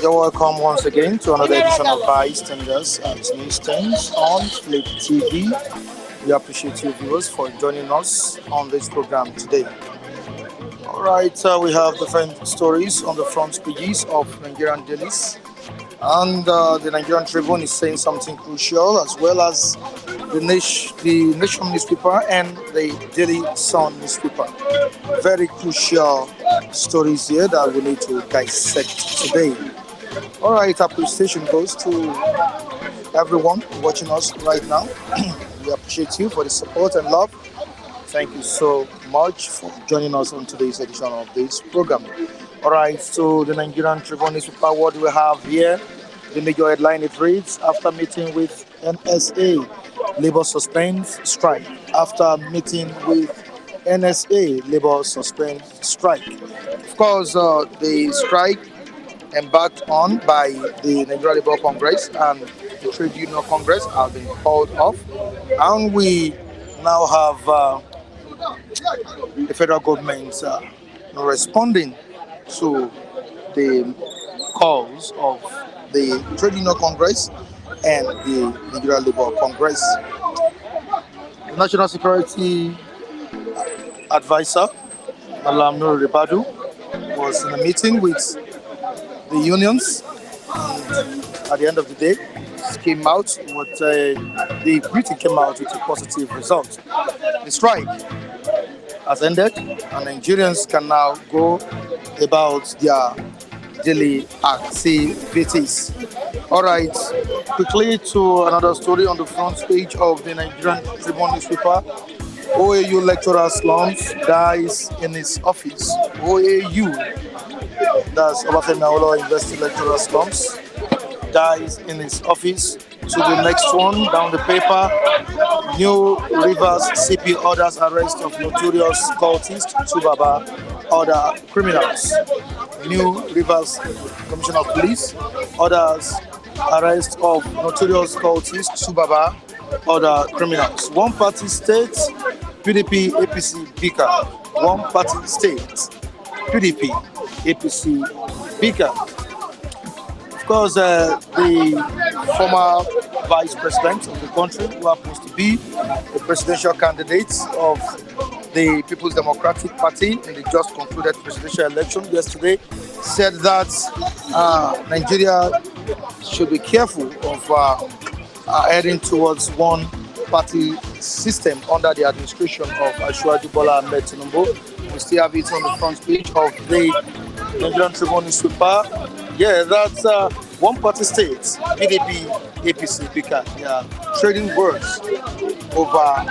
You're welcome once again to another edition of Bystanders and News Things on Flip TV. We appreciate you viewers for joining us on this program today. All right, we have different stories on the front pages of Nigerian dailies, and the Nigerian Tribune is saying something crucial, as well as the Nation newspaper and the Daily Sun newspaper. Very crucial stories here that we need to dissect today. All right, appreciation goes to everyone watching us right now. We appreciate you for the support and love. Thank you so much for joining us on today's edition of this program. All right, so the Nigerian Tribune newspaper, what do we have here? The major headline, it reads, after meeting with NSA, Labour suspends strike. After meeting with NSA, Labour suspends strike. Of course, the strike embarked on by the Nigeria Labour Congress and the Trade Union Congress have been called off, and we now have the federal government responding to the calls of the Trade Union Congress and the Nigeria Labour Congress. The National Security Advisor, Malam Nur Ribadu, was in a meeting with the unions, and at the end of the day, came out with the briefing came out with a positive result. The strike has ended, and Nigerians can now go about their daily activities. All right, quickly to another story on the front page of the Nigerian Tribune newspaper. OAU lecturer slums dies in his office. OAU, that's Obafemi Awolowo University lecturer slums, dies in his office. To the next one, down the paper, New Rivers CP orders arrest of notorious cultist Tubaba, other criminals. new Rivers Commissioner of Police. Others, arrest of notorious cultist Subaba, other criminals. One party state, PDP, APC, Bika. One party state, PDP, APC, Bika. Of course, the former vice president of the country, who happens to be the presidential candidate of the People's Democratic Party in the just concluded presidential election yesterday, said that Nigeria should be careful of heading towards one party system under the administration of Ashwaju Bola Ahmed Tinubu. We still have it on the front page of the Nigerian Tribune newspaper. Yeah, that's one party states, PDP, APC, Bika. Yeah, trading words over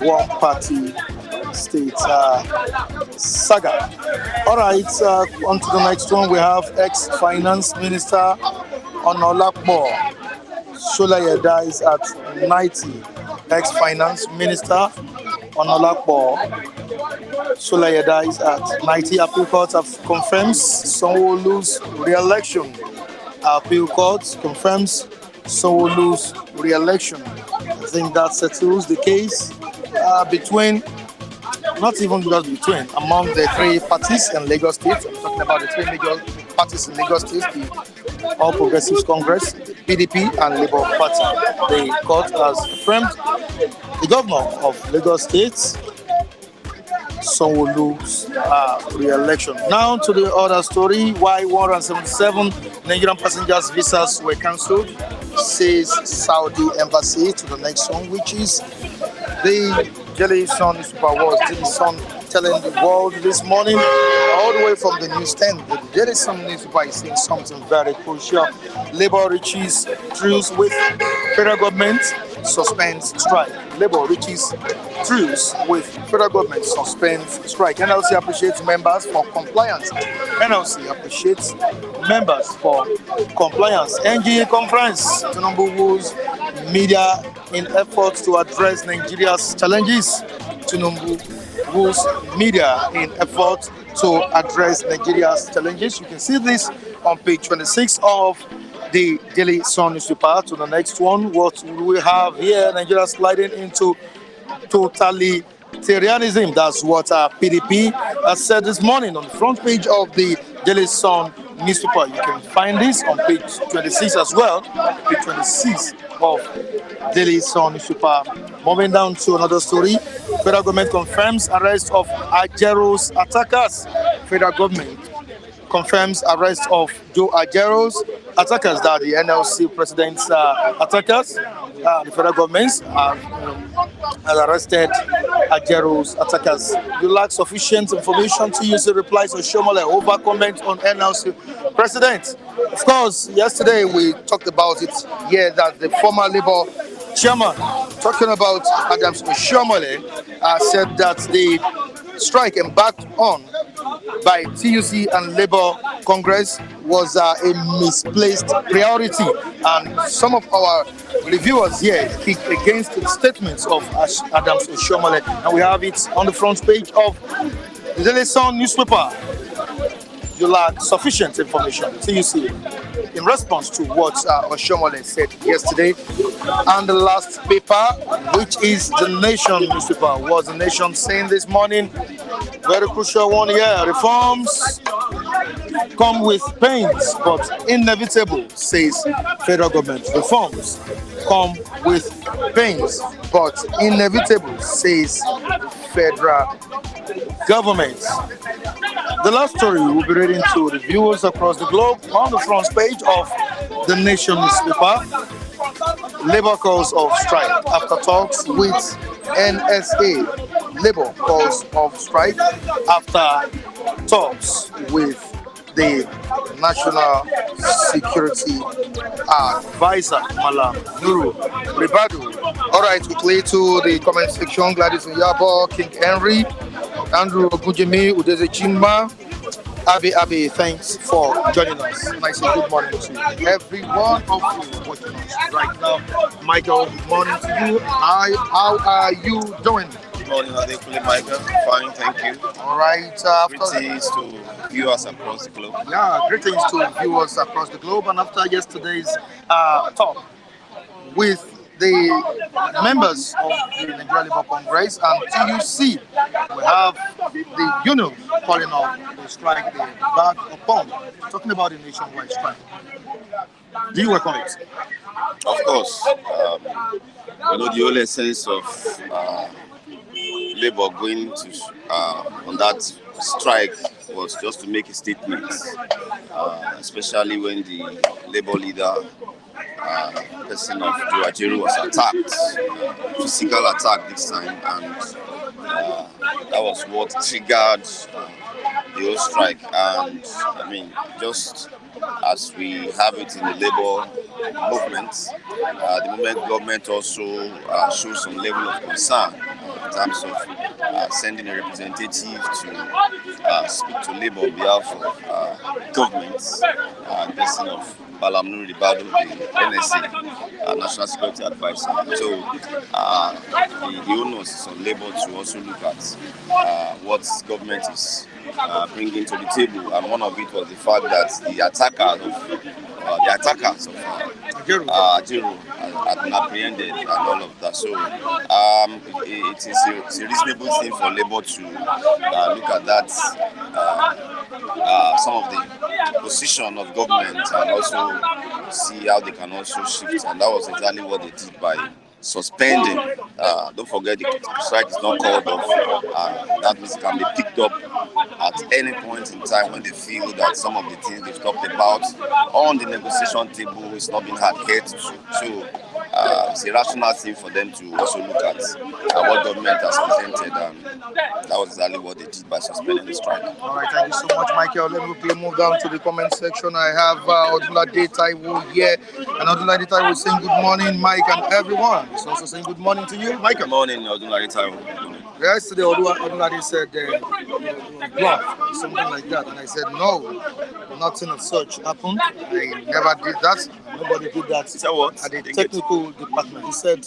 one party states saga. All right, on to the next one. We have ex-finance minister Onolakmo Solaye dies at 90. Ex-finance minister Onolakmo Solaye dies at 90. Appeal court confirms Sanwo-Olu's re-election. Appeal court confirms Sanwo-Olu's re-election. I think that settles the case between, not even just between, among the three parties in Lagos State. I'm talking about the three major parties in Lagos State, the All Progressives Congress, PDP, and Labour Party. The court has confirmed the governor of Lagos State, Sanwo-Olu's re-election. Now to the other story, why 177 Nigerian passengers' visas were cancelled, says Saudi embassy. To the next one, which is the Daily Sun newspaper was Daily Sun telling the world this morning, all the way from the newsstand. The Daily Sun newspaper is saying something very crucial. Labour reaches truce with federal government, suspends strike. Labour reaches truce with federal government, suspends strike. NLC appreciates members for compliance. NLC appreciates members for compliance. NGA conference, Tinubu woos media in efforts to address Nigeria's challenges. Tinubu woos media in efforts to address Nigeria's challenges. You can see this on page 26 of the Daily Sun newspaper. To the next one, what we have here, Nigeria sliding into totalitarianism. That's what PDP has said this morning on the front page of the Daily Sun newspaper. You can find this on page 26 as well, page 26 of Daily Sun newspaper. Moving down to another story, federal government confirms arrest of Ajero's attackers. Federal government confirms arrest of Joe Ajero's attackers, that the NLC president's attackers. The federal government has arrested Ajero's attackers. You lack sufficient information to use the replies of Shomole over comment on NLC president. Of course, yesterday we talked about it here, that the former Labour chairman, talking about Adams Shomole, said that the strike embarked on by TUC and Labour Congress was a misplaced priority, and some of our reviewers here kicked against the statements of Adams Oshomole, and we have it on the front page of the Daily Sun newspaper. You lack sufficient information, TUC, in response to what Oshomole said yesterday. And the last paper, which is the Nation newspaper, was the Nation saying this morning, very crucial one here, reforms come with pains but inevitable, says federal government. Reforms come with pains but inevitable, says federal government. The last story we'll be reading to the viewers across the globe on the front page of the Nation newspaper. Labour calls of strike after talks with NSA. Labour calls of strike after talks with the National Security Advisor, Malam Nuru Ribadu. All right, quickly to the comment section. Gladys Oyabo, King Henry, Andrew Ogunjimi, Udeze Chimba, Abe, thanks for joining us. Nice and good morning to every one of you watching us right now. Michael, good morning to you. How are you doing? morning, Adekunle Michael. Fine, thank you. All right. Greetings to viewers across the globe. Yeah, greetings to viewers across the globe. And after yesterday's talk with the members of the Nigeria Labour Congress and TUC, we have the union calling off the strike they back upon, talking about the nationwide strike. Do you welcome it? Of course, the whole essence of Labour going to on that strike was just to make a statement, especially when the Labour leader, person of Joe Ajaero, was attacked, physical attack this time, and that was what triggered the whole strike. And I mean, just as we have it in the Labour movement, the movement government also shows some level of concern in terms of sending a representative to speak to Labour on behalf of governments, person of Malam Nuri Badu, the NSA, National Security Advisor. So the onus is on Labour to also look at what government is bringing to the table, and one of it was the fact that the attackers of Ajaero had been apprehended and all of that. So it is a reasonable thing for Labour to look at that, some of the position of government, and also see how they can also shift. And that was exactly what they did by suspending. Don't forget, the strike is not called off, and that means it can be picked up at any point in time when they feel that some of the things they've talked about on the negotiation table is not being adhered to. So it's a rational thing for them to also look at what government has presented, and that was exactly what they did by suspending the strike. All right, thank you so much, Michael. Let me quickly move down to the comment section. I have Odunlade Taiwo here, and Odunlade Taiwo saying good morning, Mike and everyone. He's also saying good morning to you, Michael. Good morning, Odunlade Taiwo. Yesterday, Odunlade said blocked, something like that, and I said no, nothing of such happened. I never did that. Nobody did that. Is that what? At the technical department, he said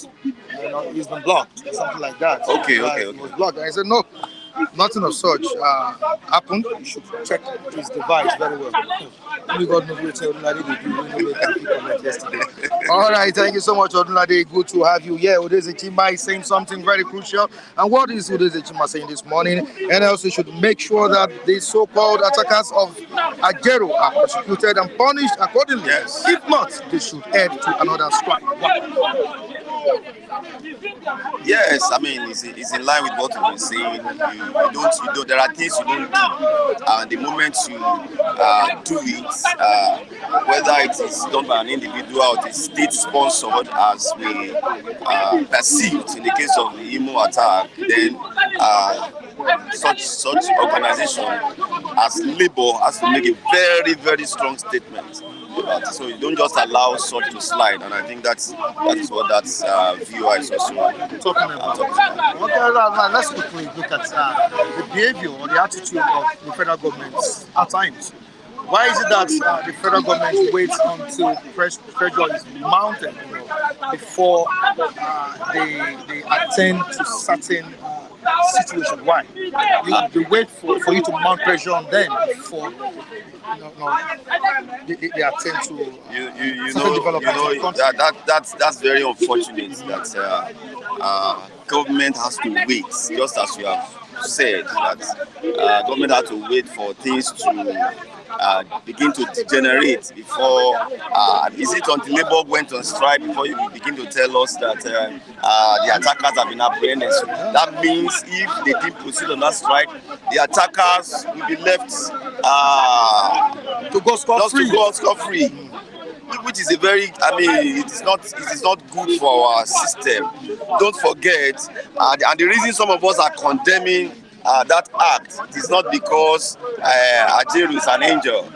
he's been blocked or something like that. Okay. He was blocked. And I said no, nothing of such happened. You should check his device very well. Only God knows what Odunlade yesterday. All right, thank you so much, Odunlade. Good to have you here. Udeze Chima is saying something very crucial. And what is Udeze Chima saying this morning? And also should make sure that the so-called attackers of Ajaero are prosecuted and punished accordingly. Yes. If not, they should head to another strike. Yes, I mean it's in line with what we've been saying. You don't. There are things you don't do, and the moment you do it, whether it is done by an individual or it is state-sponsored, as we perceived in the case of the Imo attack, then such organization as Labour has to make a very, very strong statement about it. So you don't just allow such to slide, and I think that is what that viewer is also talking about. Okay, let's quickly look at the behavior or the attitude of the federal government at times. Why is it that the federal government waits until pressure is mounted before they attend to certain situations? Why? They wait for you to mount pressure on them before they attend to that's very unfortunate that government has to wait, just as you have said, that government has to wait for things to begin to degenerate before. Is it until Labour went on strike before you begin to tell us that the attackers have been apprehended? So that means if they didn't proceed on that strike, the attackers will be left to go scot-free. Which is a very, it is not good for our system. Don't forget, and the reason some of us are condemning that act, it is not because Ajaero is an angel.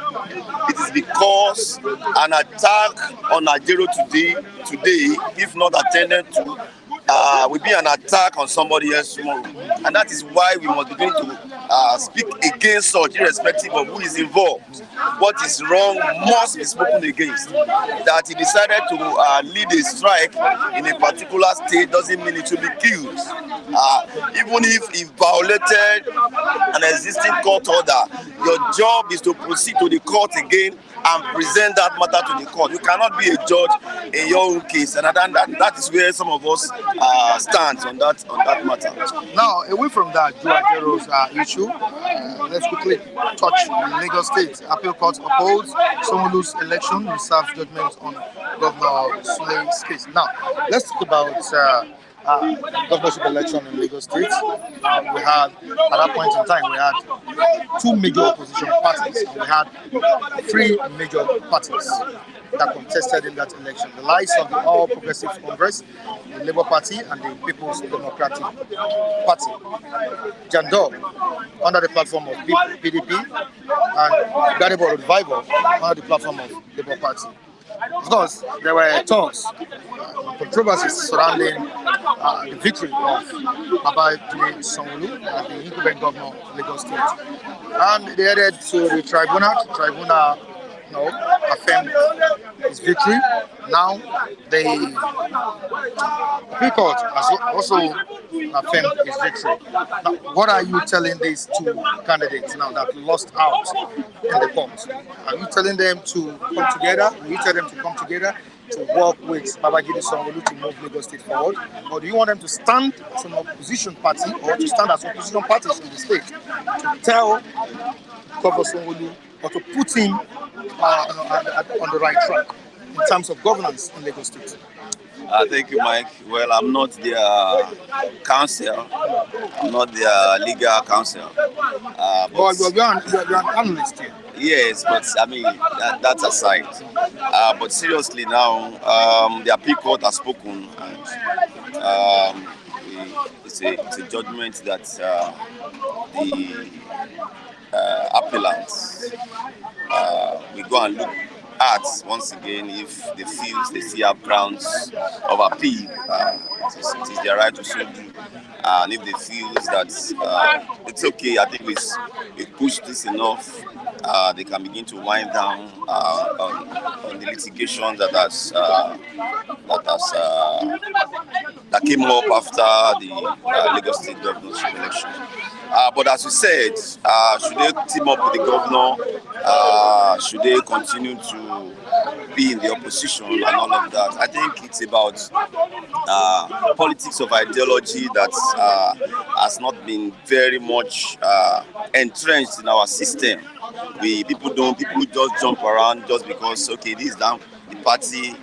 It is because an attack on Ajaero today, if not attended to, will be an attack on somebody else tomorrow. And that is why we must begin to speak against such, irrespective of who is involved. What is wrong must be spoken against. That he decided to lead a strike in a particular state doesn't mean it will be killed. Even if he violated an existing court order, your job is to proceed to the court again and present that matter to the court. You cannot be a judge in your own case, and that is where some of us stand on that matter. Now, away from that Joe Ajaro's issue, let's quickly touch Lagos State. Appeal Court upholds Sanwo-Olu's election, reserves judgment on Governor Sule's case. Now, let's talk about governorship election in Lagos State. We had, at that point in time, we had two major opposition parties. We had three major parties that contested in that election. The likes of the All Progressives Congress, the Labour Party, and the People's Democratic Party. Jandor, under the platform of PDP, and Gadibo Revival, under the platform of Labour Party. Of course, there were talks, controversies surrounding the victory of Baba Sanwo-Olu as the incumbent governor of Lagos State. And they headed to the tribunal. The tribunal affirmed his victory. Now, the Appeal Court has also affirmed his victory. Now, what are you telling these two candidates now that lost out in the court? Are you telling them to come together? Will you tell them to come together to work with Babajide Sanwo-Olu to move Lagos State forward? Or do you want them to stand as an opposition party or to stand as opposition parties in the state to tell Governor Sanwo-Olu or to put him on the right track in terms of governance in Lagos State? Thank you, Mike. Well, I'm not their counsel. I'm not their legal counsel. But you're an analyst here. Yes, but I mean, that's aside. But seriously now, the Appeal Court has spoken, and it's a judgment that the appellants we go and look at once again if they feel they still have grounds of appeal. It is their right to so do. And if they feel that it's okay, I think we pushed this enough, they can begin to wind down on the litigation that came up after the Lagos State governorship election. But as you said, should they team up with the governor? Should they continue to be in the opposition and all of that? I think it's about politics of ideology that has not been very much entrenched in our system. People just jump around just because this is the party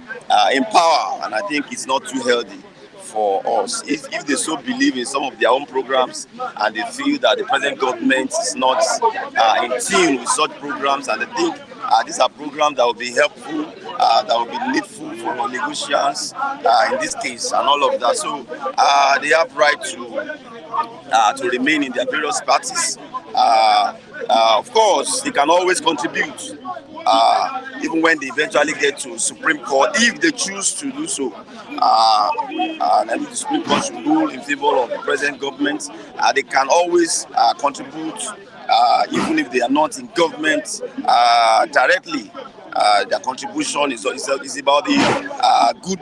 in power, and I think it's not too healthy for us. If they so believe in some of their own programs and they feel that the present government is not in tune with such programs, and they think these are programs that will be helpful, that will be needful for negotiations in this case and all of that. So they have right to remain in their various parties. Of course, they can always contribute, even when they eventually get to Supreme Court, if they choose to do so. And if the Supreme Court should rule in favor of the present government, they can always contribute, even if they are not in government directly. Their contribution is about the good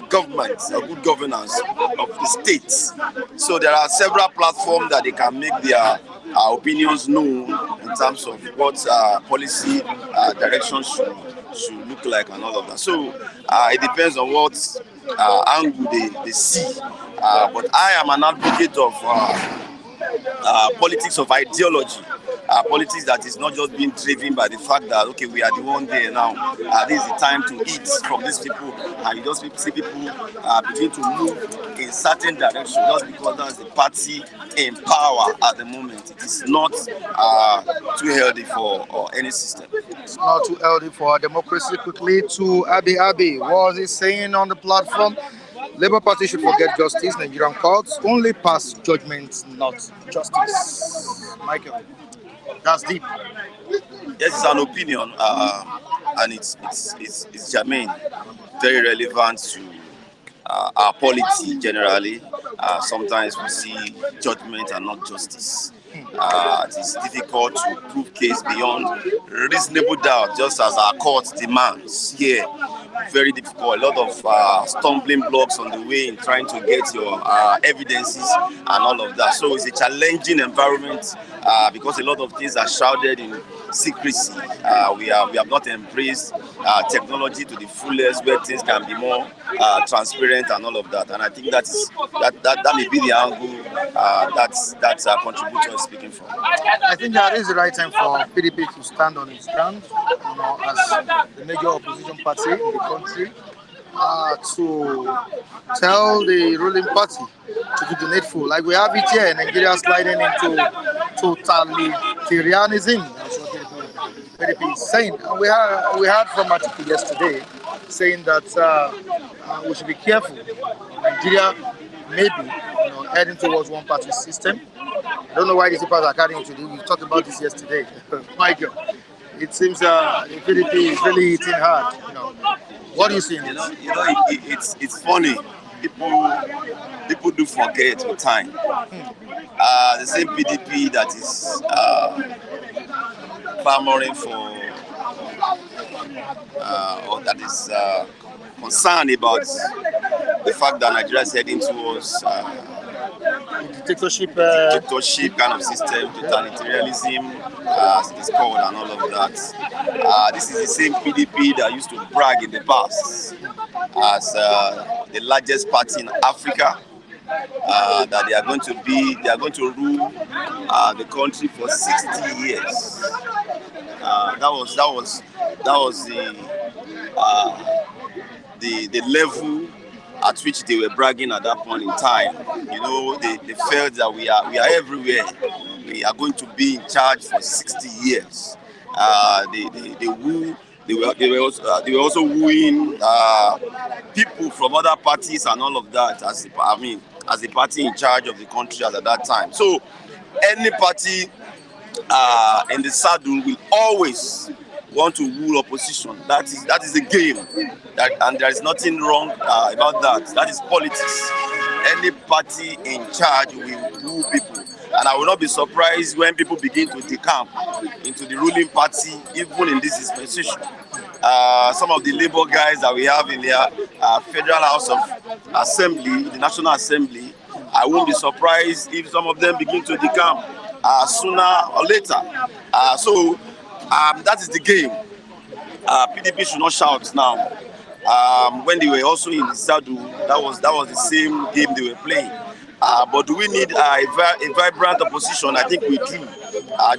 government, good governance of the states. So there are several platforms that they can make their opinions known in terms of what policy direction should look like and all of that. So it depends on what angle they see. But I am an advocate of politics of ideology. Politics that is not just being driven by the fact that we are the one there now. This is the time to eat from these people, and you just see people begin to move in certain direction just because that's the party in power at the moment. It is not too healthy for any system. It's not too healthy for our democracy. Quickly to Abi. What was he saying on the platform? Labour Party should forget justice. Nigerian courts only pass judgments, not justice. Michael, that's deep. Yes, it's an opinion, and it's germane, very relevant to our polity generally. Sometimes we see judgment and not justice. It is difficult to prove case beyond reasonable doubt, just as our court demands here. Very difficult. A lot of stumbling blocks on the way in trying to get your evidences and all of that. So it's a challenging environment because a lot of things are shrouded in secrecy. We have not embraced technology to the fullest, where things can be more transparent and all of that. And I think that may be the angle that contributor is speaking from. I think that is the right time for PDP to stand on its ground, as the major opposition party in the country, to tell the ruling party to do the needful. Like we have it here, Nigeria sliding into totalitarianism. That's what PDP is saying. And we heard from Atiku yesterday saying that we should be careful. Nigeria maybe heading towards one party system. I don't know why these people are carrying today. We talked about this yesterday. My God, it seems the PDP is really hitting hard. What do you see in this? It's funny. People do forget with time. The same PDP that is clamoring for, or that is concerned about the fact that Nigeria is heading towards dictatorship kind of system, totalitarianism, as it is called, and all of that. This is the same PDP that used to brag in the past as the largest party in Africa. That they are going to rule the country for 60 years. That was the level at which they were bragging at that point in time. They felt that we are everywhere. We are going to be in charge for 60 years. They were also wooing people from other parties and all of that. As the party in charge of the country at that time. So any party in the saddle will always want to rule opposition. That is the game, and there is nothing wrong about that. That is politics. Any party in charge will rule people, and I will not be surprised when people begin to decamp into the ruling party, even in this dispensation. Some of the Labour guys that we have in the Federal House of Assembly, the National Assembly, I won't be surprised if some of them begin to decamp sooner or later. So that is the game. PDP should not shout now. When they were also in the saddle, that was the same game they were playing. But do we need a vibrant opposition? I think we do.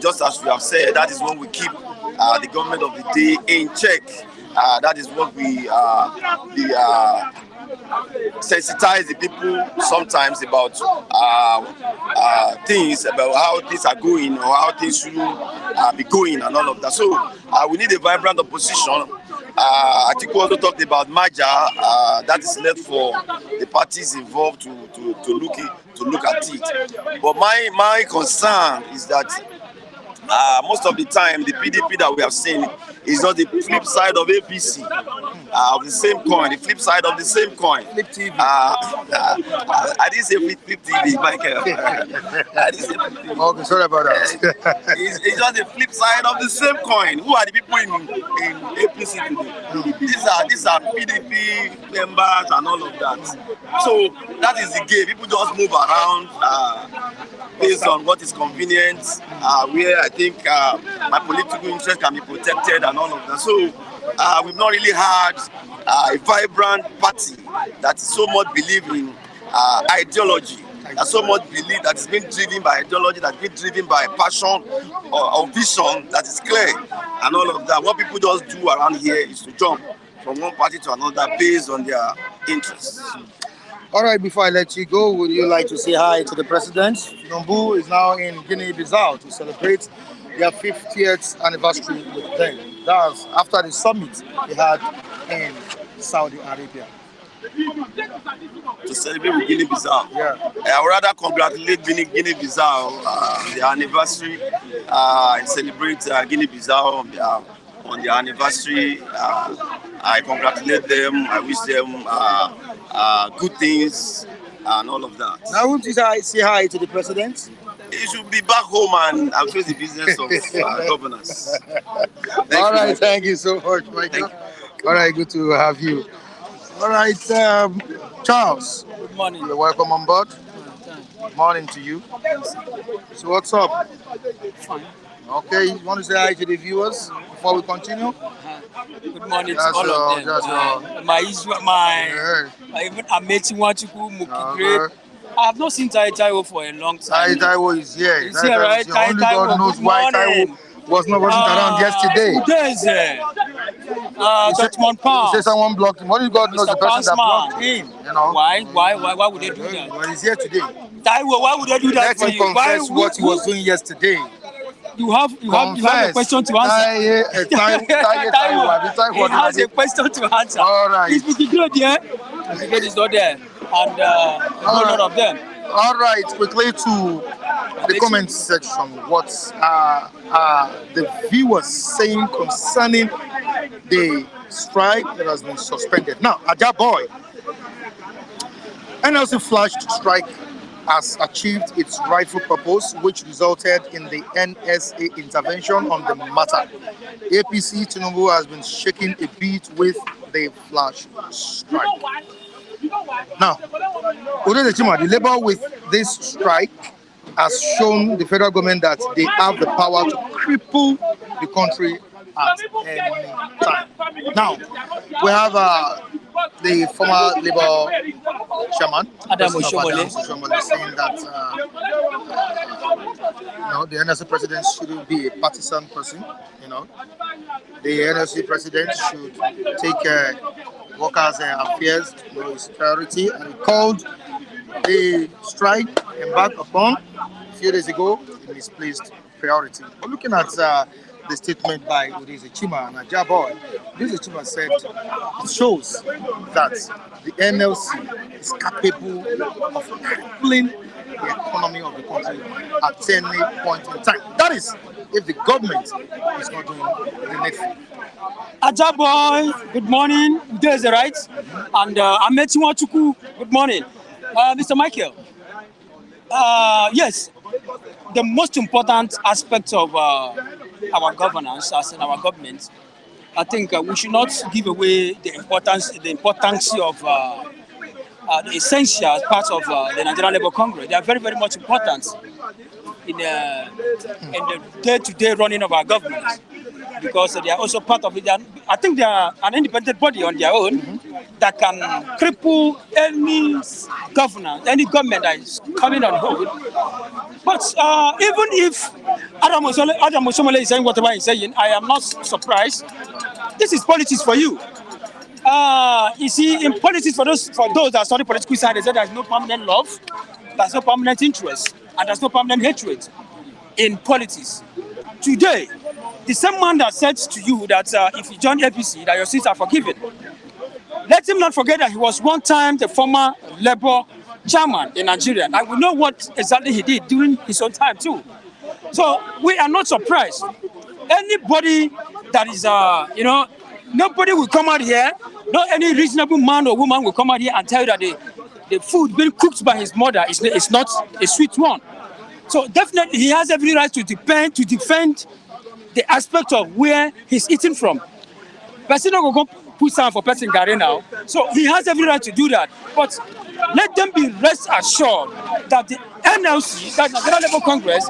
Just as we have said, that is when we keep the government of the day in check. That is what we sensitize the people sometimes about things, about how things are going or how things should be going and all of that. So we need a vibrant opposition. I think we also talked about merger. That is left for the parties involved to look at it. But my concern is that most of the time the PDP that we have seen is not the flip side of APC, of the same coin, the flip side of the same coin. Flip TV. I didn't say flip TV, Michael. I didn't say flip TV. Okay, sorry about that. It's just the flip side of the same coin. Who are the people in APC today? These are PDP members and all of that. So that is the game. People just move around based on what is convenient, where I think my political interest can be protected and all of that. So we've not really had a vibrant party that so much believe in ideology, that so much believe that is being driven by ideology, that's been driven by passion or vision that is clear and all of that. What people just do around here is to jump from one party to another based on their interests. All right, before I let you go, would you like to say hi to the president? Tinubu is now in Guinea-Bissau to celebrate their 50th anniversary with them. That's after the summit they had in Saudi Arabia. To celebrate with Guinea-Bissau. Yeah. I would rather congratulate Guinea-Bissau their anniversary and celebrate Guinea-Bissau on their anniversary. I congratulate them. I wish them good things and all of that. Now, won't you say hi to the president? He should be back home and face the business of governance. All right, thank you so much, Michael. All right, good to have you. All right, Charles. Good morning. You're welcome on board. Morning to you. So what's up? Fine. Okay, you want to say hi to the viewers before we continue? Good morning to That's all all, of them. that's all. Even Ameti Wachuku, Muki Grape. Okay. I have not seen Taiwo for a long time. Taiwo is here. He's here, right? Is here. Only God Taiwo, knows good why morning. Taiwo wasn't around yesterday. There's Dutchman He Pound. said someone blocked him. Only God knows Mr. the person that Passman. blocked him. You know. Why would they do that? But he's here today. Taiwo, why would they do that Let for him you? confess what he was doing yesterday. You have a question to answer. Taiwo He has a question to answer. All right. Is Muki Grape there? Muki Grape is not there. And a whole lot of them. All right, quickly to the comment section. What the viewers saying concerning the strike that has been suspended? Now, Aja Boy, NLC flashed strike has achieved its rightful purpose, which resulted in the NSA intervention on the matter. APC Tinubu has been shaking a bit with the flash strike. Now, the labor with this strike has shown the federal government that they have the power to cripple the country at any time. Now, we have the former Labour chairman, Adam President Oshomole. of Adam Oshomole, saying that the NLC president shouldn't be a partisan person. The NLC president should take workers' affairs to his priority, and he called the strike embarked upon a few days ago a misplaced priority. But looking at the statement by Udeze Chima and Ajaboy, Udeze Chima said it shows that the NLC is capable of crippling the economy of the country at any point in time. That is, if the government is not doing the needful. Ajaboy, good morning. There's the right. And Ameti Wachuku, good morning. Mr. Michael, yes, the most important aspect of our governance as in our government, I think we should not give away the importance of the essential parts of the Nigerian Labour Congress. They are very, very much important in the day-to-day running of our government, because they are also part of it. I think they are an independent body on their own that can cripple any government that is coming on board. But even if Adam Oshomole is saying whatever he's saying, I am not surprised. This is politics for you. You see, in politics, for those that study political science, they say there's no permanent love, there's no permanent interest, and there's no permanent hatred in politics. Today, the same man that said to you that if you join APC, that your sins are forgiven, let him not forget that he was one time the former Labour chairman in Nigeria, and we know what exactly he did during his own time too. So we are not surprised. Anybody that is, nobody will come out here, not any reasonable man or woman will come out here and tell you that the food being cooked by his mother is not a sweet one. So definitely he has every right to defend the aspect of where he's eating from. Person not going to put some for person Gary now. So he has every right to do that. But let them be rest assured that the NLC, that Nigeria Labour Congress,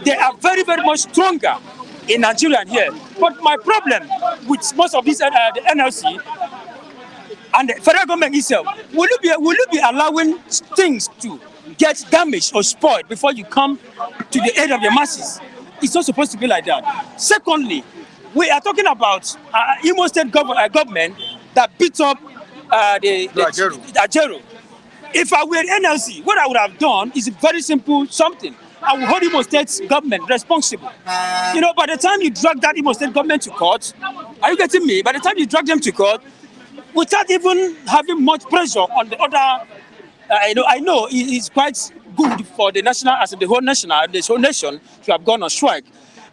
they are very, very much stronger in Nigeria here. But my problem with most of these the NLC and the federal government itself, will you be allowing things to get damaged or spoiled before you come to the aid of the masses? It's not supposed to be like that. Secondly, we are talking about Imo State government that beat up the Ajero. If I were NLC, what I would have done is very simple something. I will hold Imo State government responsible. By the time you drag that Imo State government to court, are you getting me? By the time you drag them to court, without even having much pressure on the other, I know it's quite good for the national, as in the whole nation to have gone on strike.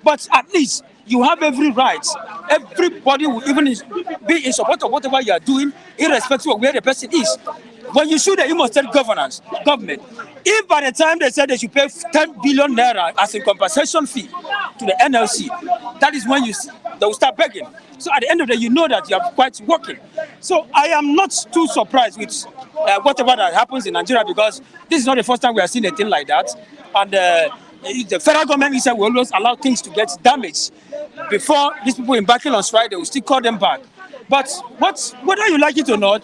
But at least you have every right. Everybody will even be in support of whatever you are doing, irrespective of where the person is. when you sue the Imo State government, if by the time they said they should pay 10 billion naira as a compensation fee to the NLC, that is when they will start begging. So at the end of the day, you know that you are quite working. So I am not too surprised with whatever that happens in Nigeria, because this is not the first time we are seeing a thing like that. And the federal government is will always allow things to get damaged before these people embarking on strike. They will still call them back. But whether you like it or not,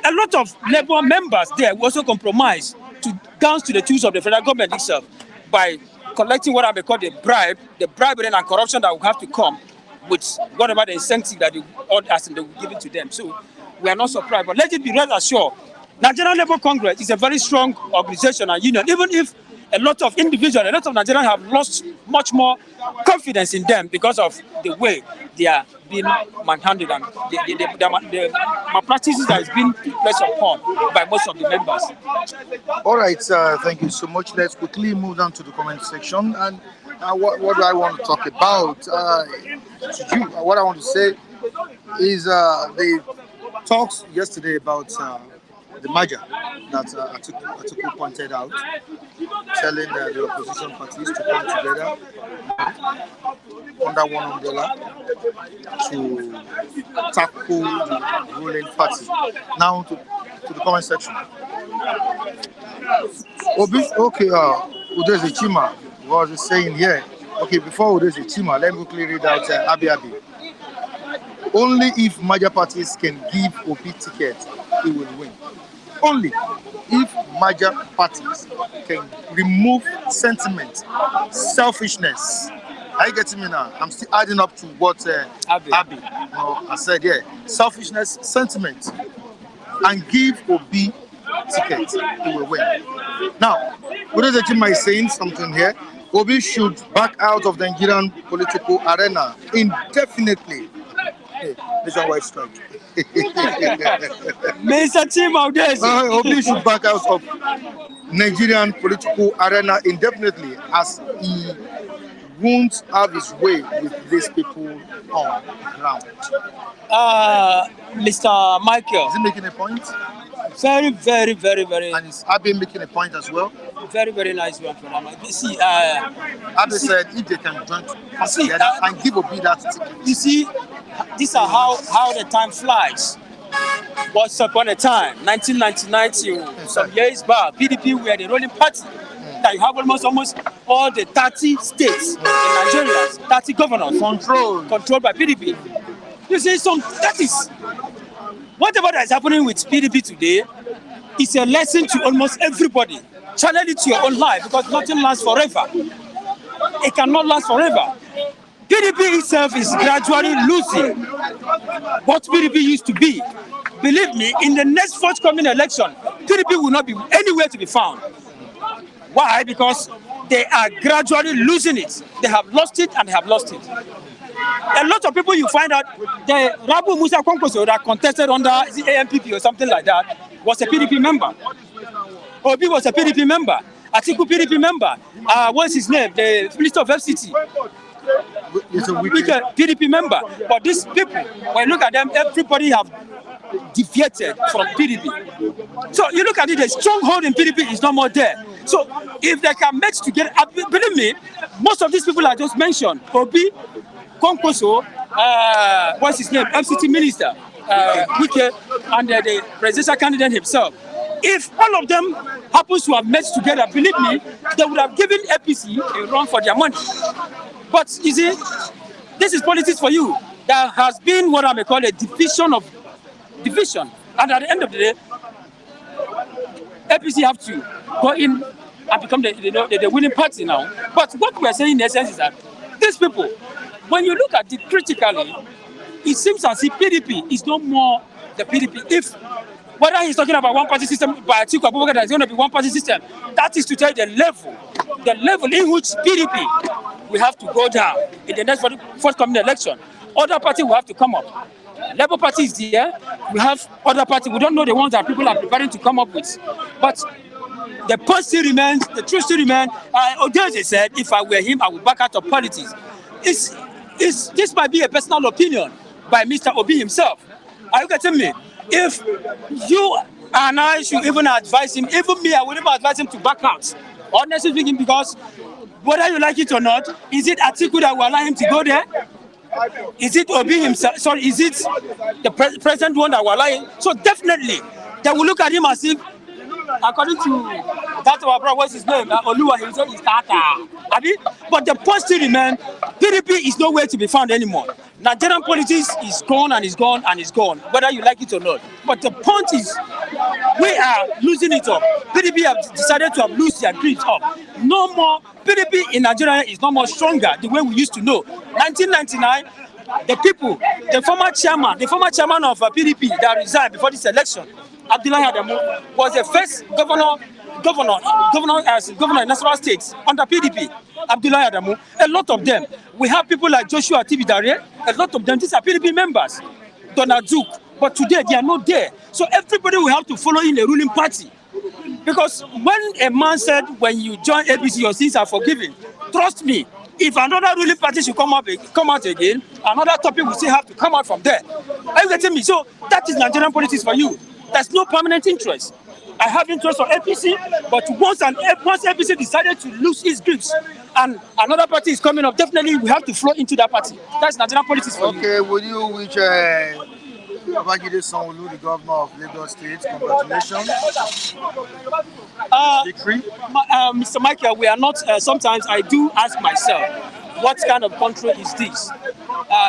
a lot of Labour members there will also compromise to dance to the tunes of the federal government itself by collecting what I may call the bribery and corruption that will have to come with whatever the incentive that they will give it to them. So we are not surprised. But let it be rest assured, Nigerian Labour Congress is a very strong organization and union, even if a lot of individuals, a lot of Nigerians have lost much more confidence in them because of the way they are being manhandled and the malpractices that is being placed upon by most of the members. All right, thank you so much. Let's quickly move down to the comment section. And what I want to talk about to you, what I want to say is the talks yesterday about the merger that Atiku pointed out, telling the opposition parties to come together under one umbrella to tackle the ruling party. Now to the comment section. Udeze Chima was saying here. Okay, before Udeze Chima, let me quickly read out Abi. Only if major parties can give Obi ticket, he will win. Only if major parties can remove sentiment, selfishness. Are you getting me now? I'm still adding up to what Abi I said. Yeah, selfishness, sentiment, and give Obi ticket, he will win. Now, Udeze Chima is saying something here. Obi should back out of the Nigerian political arena indefinitely. Nationwide strike. Mr. Chima, Obi should back out of Nigerian political arena indefinitely, as he won't have his way with these people on ground. Mr. Michael. Is he making a point? Very, very, very, very. And is Abe making a point as well? Very, very nice one for them. See, Abe said if they can join together and give Obi that ticket. You see, these are how the time flies. Once upon a time, 1999 to some years back, PDP were the ruling party. That you have almost all the 30 states in Nigeria, 30 governors controlled by PDP. You see, that is whatever that is happening with PDP today is a lesson to almost everybody. Channel it to your own life, because nothing lasts forever. It cannot last forever. PDP itself is gradually losing what PDP used to be. Believe me, in the next forthcoming election, PDP will not be anywhere to be found. Why? Because they are gradually losing it. They have lost it and they have lost it. A lot of people you find out, the Rabu Musa Kwankwaso that contested under the AMPP or something like that was a PDP member. Obi was a PDP member. Atiku PDP member. What's his name? The Minister of FCT. PDP member. But these people, when you look at them, everybody have deviated from PDP. So you look at it, the stronghold in PDP is no more there. So if they can match together, believe me, most of these people I just mentioned, Obi, Kwankwaso, what's his name, FCT minister, Wike, and the presidential candidate himself. If all of them happens to have met together, believe me, they would have given APC a run for their money. But you see, this is politics for you. There has been what I may call a division. And at the end of the day, APC have to go in and become the winning party now. But what we are saying in essence is that these people, when you look at it critically, it seems as if PDP is no more the PDP. If whether he's talking about one party system by Atiku Abubakar, that is going to be one party system, that is to tell the level in which PDP will have to go down in the next forthcoming election. Other party will have to come up. Labour Party is there. We have other parties. We don't know the ones that people are preparing to come up with. But the point still remains, the truth still remains. Odeze said, if I were him, I would back out of politics. This might be a personal opinion by Mr. Obi himself. Are you getting me? If you And I should even advise him, even me, I would even advise him to back out. Honestly speaking, because whether you like it or not, is it Atiku that will allow him to go there? Is it Obi himself? Sorry, is it the present one that will allow him? So definitely, they will look at him as if, according to that our brother, what's his name? Oluwa himself is Tata. Abi? But the point still remains, PDP is nowhere to be found anymore. Nigerian politics is gone and is gone and is gone, whether you like it or not. But the point is, we are losing it up. PDP have decided to have lose their grip up. No more, PDP in Nigeria is no more stronger the way we used to know. 1999, the people, the former chairman of PDP that resigned before this election, Abdullahi Adamu, was the first governor in national states under PDP. Abdullahi Adamu, a lot of them. We have people like Joshua Tibidare, a lot of them, these are PDP members. Donald Duke, but today they are not there. So everybody will have to follow in a ruling party. Because when a man said, when you join APC, your sins are forgiven, trust me, if another ruling party should come out again, another topic will still have to come out from there. Are you getting me? So that is Nigerian politics for you. There's no permanent interest. I have interest on APC, but once APC decided to lose its grips and another party is coming up, definitely we have to flow into that party. That's Nigerian politics for you. Okay, would you wish Babajide Sanwo-Olu, the governor of Lagos State, congratulations? Victory? Mr. Michael, we are not, sometimes I do ask myself, what kind of country is this?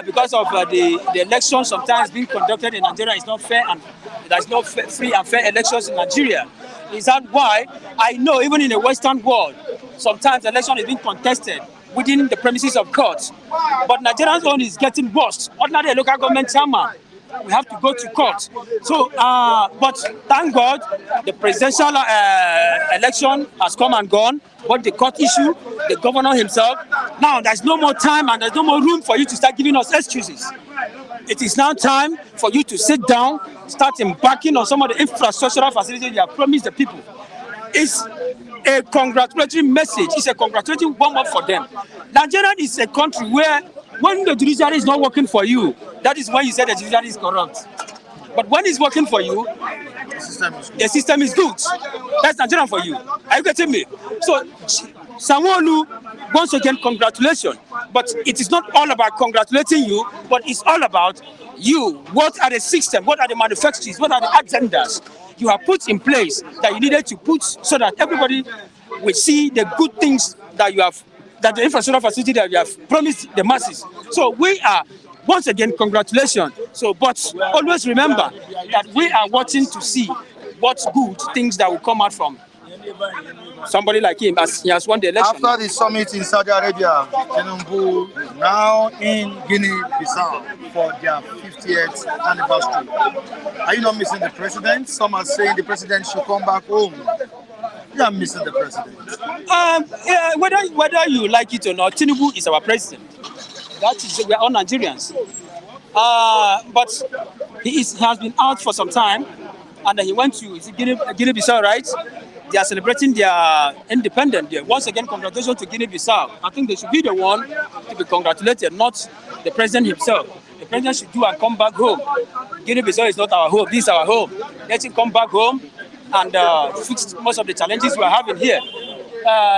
Because of the election sometimes being conducted in Nigeria is not fair, and there's no free and fair elections in Nigeria. Is that why I know even in the Western world, sometimes election is being contested within the premises of courts. But Nigeria's own is getting worse. Ordinary local government chairman, we have to go to court. So, but thank God, the presidential election has come and gone. But the court issue, the governor himself, now there's no more time and there's no more room for you to start giving us excuses. It is now time for you to sit down, start embarking on some of the infrastructural facilities you have promised the people. It's a congratulatory message. It's a congratulatory warm-up for them. Nigeria is a country where when the judiciary is not working for you, that is when you say the judiciary is corrupt. But when it's working for you, the system is good. That's Nigerian for you. Are you getting me? So, Sanwo-Olu, once again, congratulations. But it is not all about congratulating you, but it's all about you. What are the systems? What are the manufacturers? What are the agendas you have put in place that you needed to put so that everybody will see the good things that you have, that the infrastructure facility that you have promised the masses. So we are, once again, congratulations. So, but always remember that we are watching to see what good things that will come out from somebody like him, as he has won the election. After the summit in Saudi Arabia, Tinubu is now in Guinea-Bissau for their 50th anniversary. Are you not missing the president? Some are saying the president should come back home. You are missing the president. Yeah, whether you like it or not, Tinubu is our president. That is, we are all Nigerians. But he has been out for some time, and he went to Guinea-Bissau, right? They are celebrating their independence there. Once again, congratulations to Guinea-Bissau. I think they should be the one to be congratulated, not the president himself. The president should do and come back home. Guinea-Bissau is not our home. This is our home. Let him come back home and fix most of the challenges we are having here.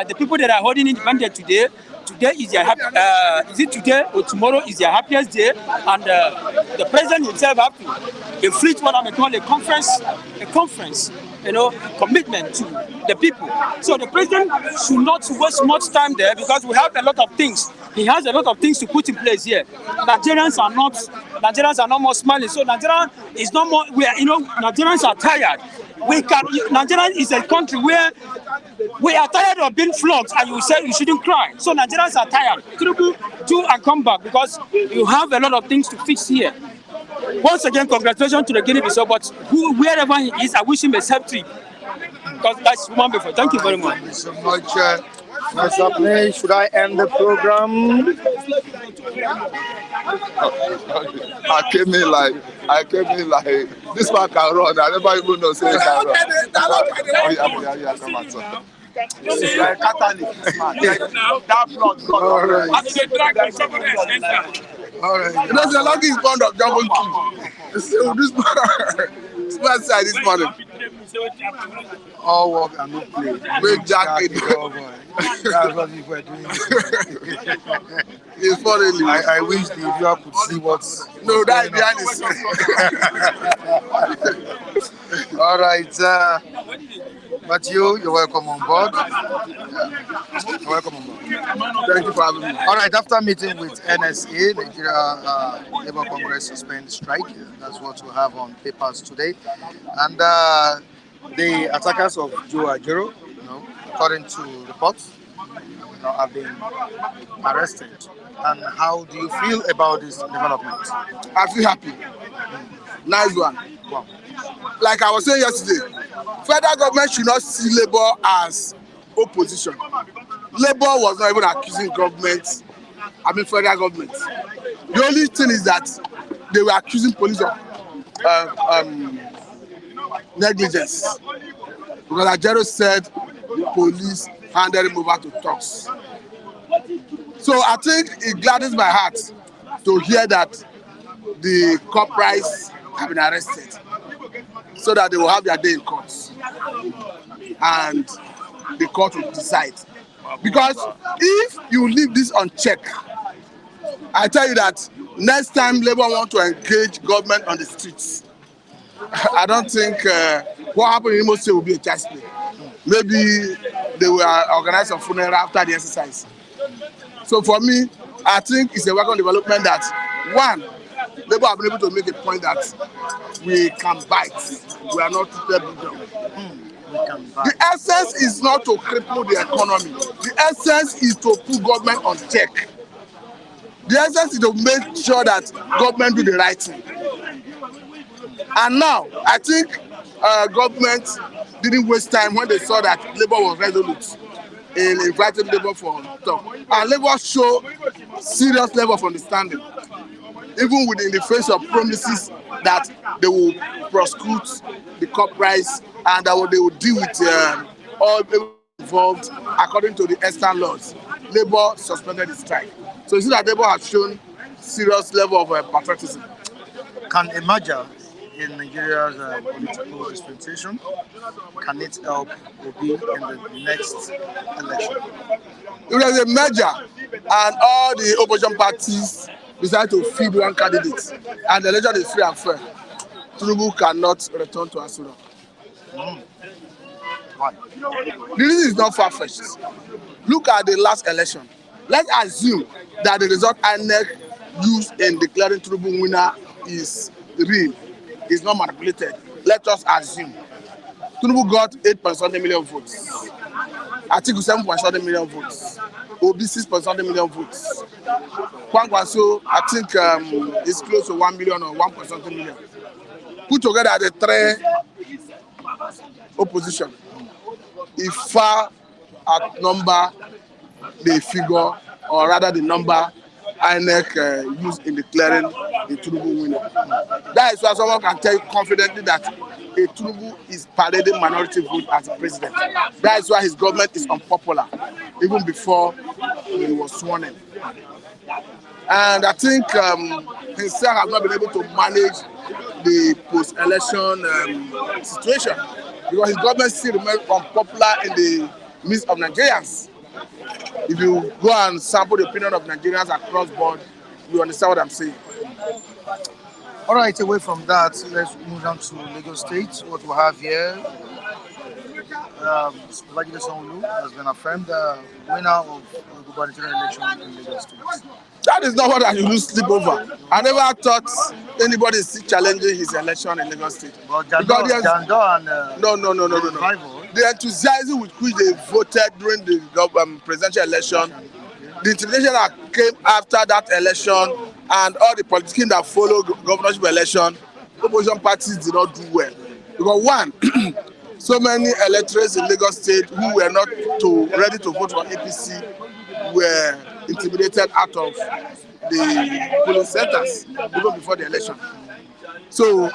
The people that are holding independence today is their is it today or tomorrow is their happiest day, and the president himself have to inflict what I may call a conference, commitment to the people. So the president should not waste much time there, because we have a lot of things. He has a lot of things to put in place here. Nigerians are not more smiling. So Nigeria is no more. Nigerians are tired. Nigeria is a country where we are tired of being flogged, and you say you shouldn't cry. So Nigerians are tired. Tinubu, do and come back, because you have a lot of things to fix here. Once again, congratulations to the Guinea-Bissau, but wherever he is, I wish him a safe trip, because that's human before. Thank you very much. Thank you so much. Should I end the program? I came in like this man can run. I never even know say he can run. Yeah, come on, son. All right. That's the luckiest bond of double key. This man side this morning. All work and no play. Make Jack Jack it. oh boy. That's what people are doing. It's funny. I wish the viewer could see what's No, that's going on. behind the scene. All right, Matthew, you're welcome on board. You're welcome on board. Thank you for having me. All right, after meeting with NSA, Nigeria Labour Congress Suspend strike, that's what we have on papers today. And the attackers of Joe Ajero, according to reports, have been arrested. And how do you feel about this development? I feel happy. Nice one. Wow. Like I was saying yesterday, federal government should not see Labour as opposition. Labour was not even accusing federal government. The only thing is that they were accusing police of negligence. Because Ajero said the police handed him over to thugs. So I think it gladdens my heart to hear that the corporates have been arrested so that they will have their day in court. And the court will decide. Because if you leave this unchecked, I tell you that next time Labour want to engage government on the streets, I don't think what happened in Imo State will be a child's play. Maybe they will organize a funeral after the exercise. So for me, I think it's a welcome development that, one, Labour have been able to make a point that we can bite. We are not treated down. The essence is not to cripple the economy. The essence is to put government on check. The essence is to make sure that government do the right thing. And now, I think government didn't waste time when they saw that Labour was resolute in inviting Labour for talk. And Labour show serious level of understanding, even within the face of promises that they will prosecute the corporates and that they will deal with all people involved according to the Eastern laws. Labour suspended the strike. So you see that Labour has shown serious level of patriotism. Can a merger in Nigeria's political dispensation, can it help Obi in the next election? If there's a merger and all the opposition parties decide to feed one candidate and the election is free and fair, Tinubu cannot return to Asura. Why? The reason is not far-fetched. Look at the last election. Let's assume that the result INEC used in declaring Tinubu winner is real, is not manipulated. Let us assume Tinubu got 8.7 million votes. Atiku 7.7 million votes. Obi 6.7 million votes. Kwankwaso, I think is close to 1 million or 1.7 million. Put together the three opposition. If far outnumber the figure, or rather the number INEC used in declaring a Tinubu winner. That is why someone can tell you confidently that a Tinubu is parading minority vote as a president. That is why his government is unpopular, even before he was sworn in. And I think himself has not been able to manage the post-election situation because his government still remains unpopular in the midst of Nigerians. If you go and sample the opinion of Nigerians across board, you understand what I'm saying. All right, away from that, let's move on to Lagos State. What we have here, Babajide Sanwo-Olu has been affirmed the winner of the gubernatorial election in Lagos State. That is not what I lose sleep over. I never thought anybody is still challenging his election in Lagos State. But Jando and no. rival. The enthusiasm with which they voted during the presidential election, the intimidation that came after that election, and all the politics that followed governorship election, opposition parties did not do well. Because one, so many electorates in Lagos State who were not ready to vote for APC were intimidated out of the polling centers even before the election. So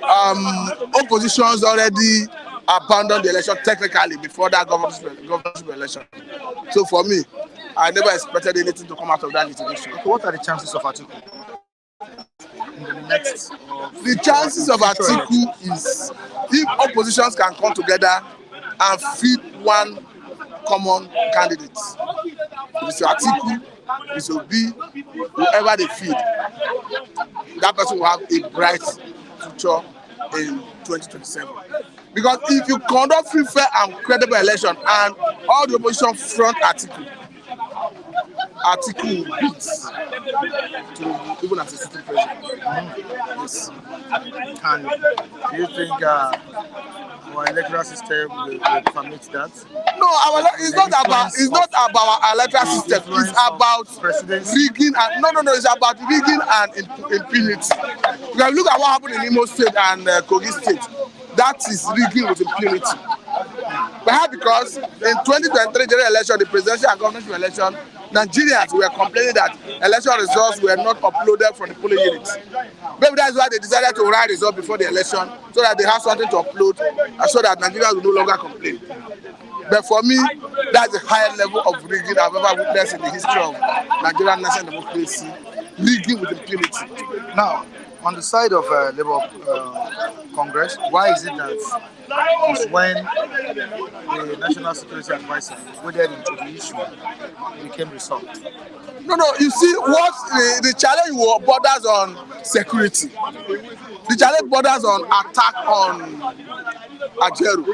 oppositions already abandoned the election technically before that governorship election. So for me, I never expected anything to come out of that litigation. What are the chances of Atiku in the next. The chances of Atiku is if oppositions can come together and feed one common candidate. It's Atiku, it's Obi, whoever they feed, that person will have a bright future in 2027. Because if you conduct free, fair, and credible election, and all the opposition front Atiku will beat to even as a sitting president. Yes. And do you think our electoral system will permit that? No, it's not about our electoral system. It's about rigging and it's about rigging and impunity. You can look at what happened in Imo State and Kogi State. That is rigging with impunity. Perhaps because in 2023 general election, the presidential and governorship election, Nigerians were complaining that election results were not uploaded from the polling units. Maybe that's why they decided to write results before the election, so that they have something to upload, and so that Nigerians will no longer complain. But for me, that's the highest level of rigging I've ever witnessed in the history of Nigerian national democracy. Rigging with impunity. Now, on the side of Labour Congress, why is it that when the National Security Advisor waded into the issue, it became resolved? No, you see, what the challenge borders on security. The challenge borders on attack on Ajeru.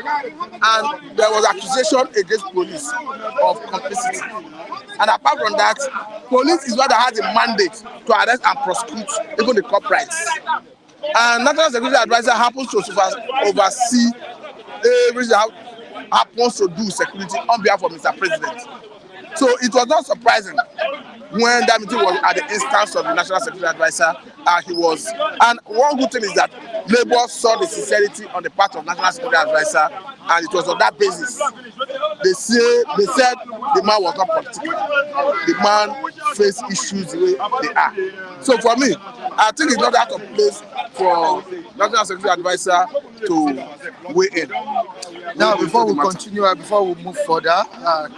And there was accusation against police of complicity. And apart from that, police is one that has a mandate to arrest and prosecute even the culprits. And National Security Advisor happens to oversee everything that happens to do security on behalf of Mr. President. So it was not surprising when that meeting was at the instance of the National Security Advisor. And one good thing is that Labour saw the sincerity on the part of National Security Advisor, and it was on that basis. They said the man was not political. The man faced issues the way they are. So for me, I think it's not out of place for National Security Advisor to weigh in. Now, before we continue, before we move further,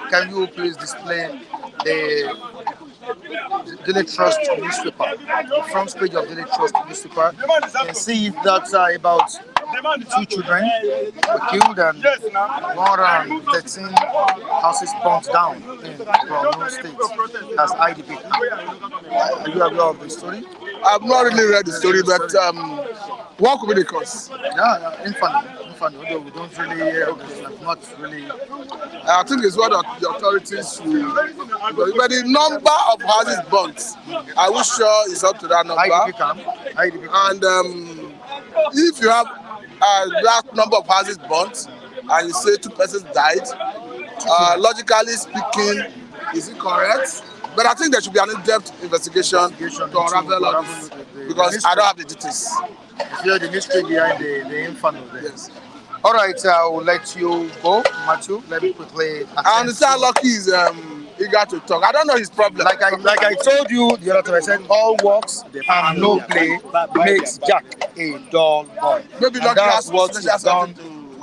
can you please display the Daily Trust newspaper, the front page of Daily Trust newspaper? You can see that about 2 children were killed and 113 houses burnt down in Borno State as IDP. Are you aware of the story? I've not really read the story, but what could be the cause? Yeah, infamy. Although we don't really, not really. I think it's what the authorities will. But the number of houses burnt, I was sure it's up to that number. IDP. And if you have that number of houses burnt, and you say 2 persons died, logically speaking, is it correct? But I think there should be an in-depth investigation to unravel all this, because I don't have the details. You're the mystery behind the infamy. Yes. All right, I will let you go, Matthew. Let me quickly. I understand Lucky is eager to talk. I don't know his problem. Like I told you the other time, I said all works and no play makes Jack a dull boy. Maybe Lucky has what he's done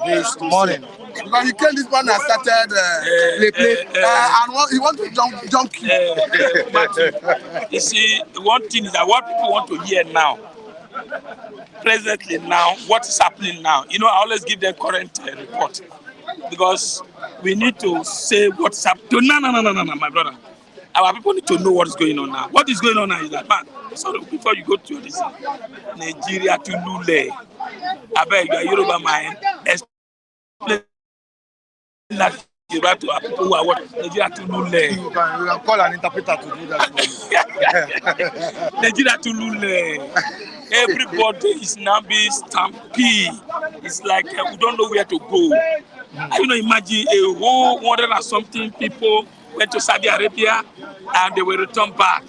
this morning. Because he came this morning and started play, and he wants to jump You see, one thing is that what people want to hear now, presently now, what is happening now. I always give them current report, because we need to say what's happening. No, my brother. Our people need to know what is going on now. What is going on now is that, man, sorry, before you go to this, Nigeria to Lule. I beg you, Yoruba mind, explain that you have to our people who are what Nigeria to Lule. You can call an interpreter to do that. Nigeria to Lule. Everybody is now being stampede. It's like we don't know where to go. Imagine a whole 100 and something people went to Saudi Arabia and they will return back.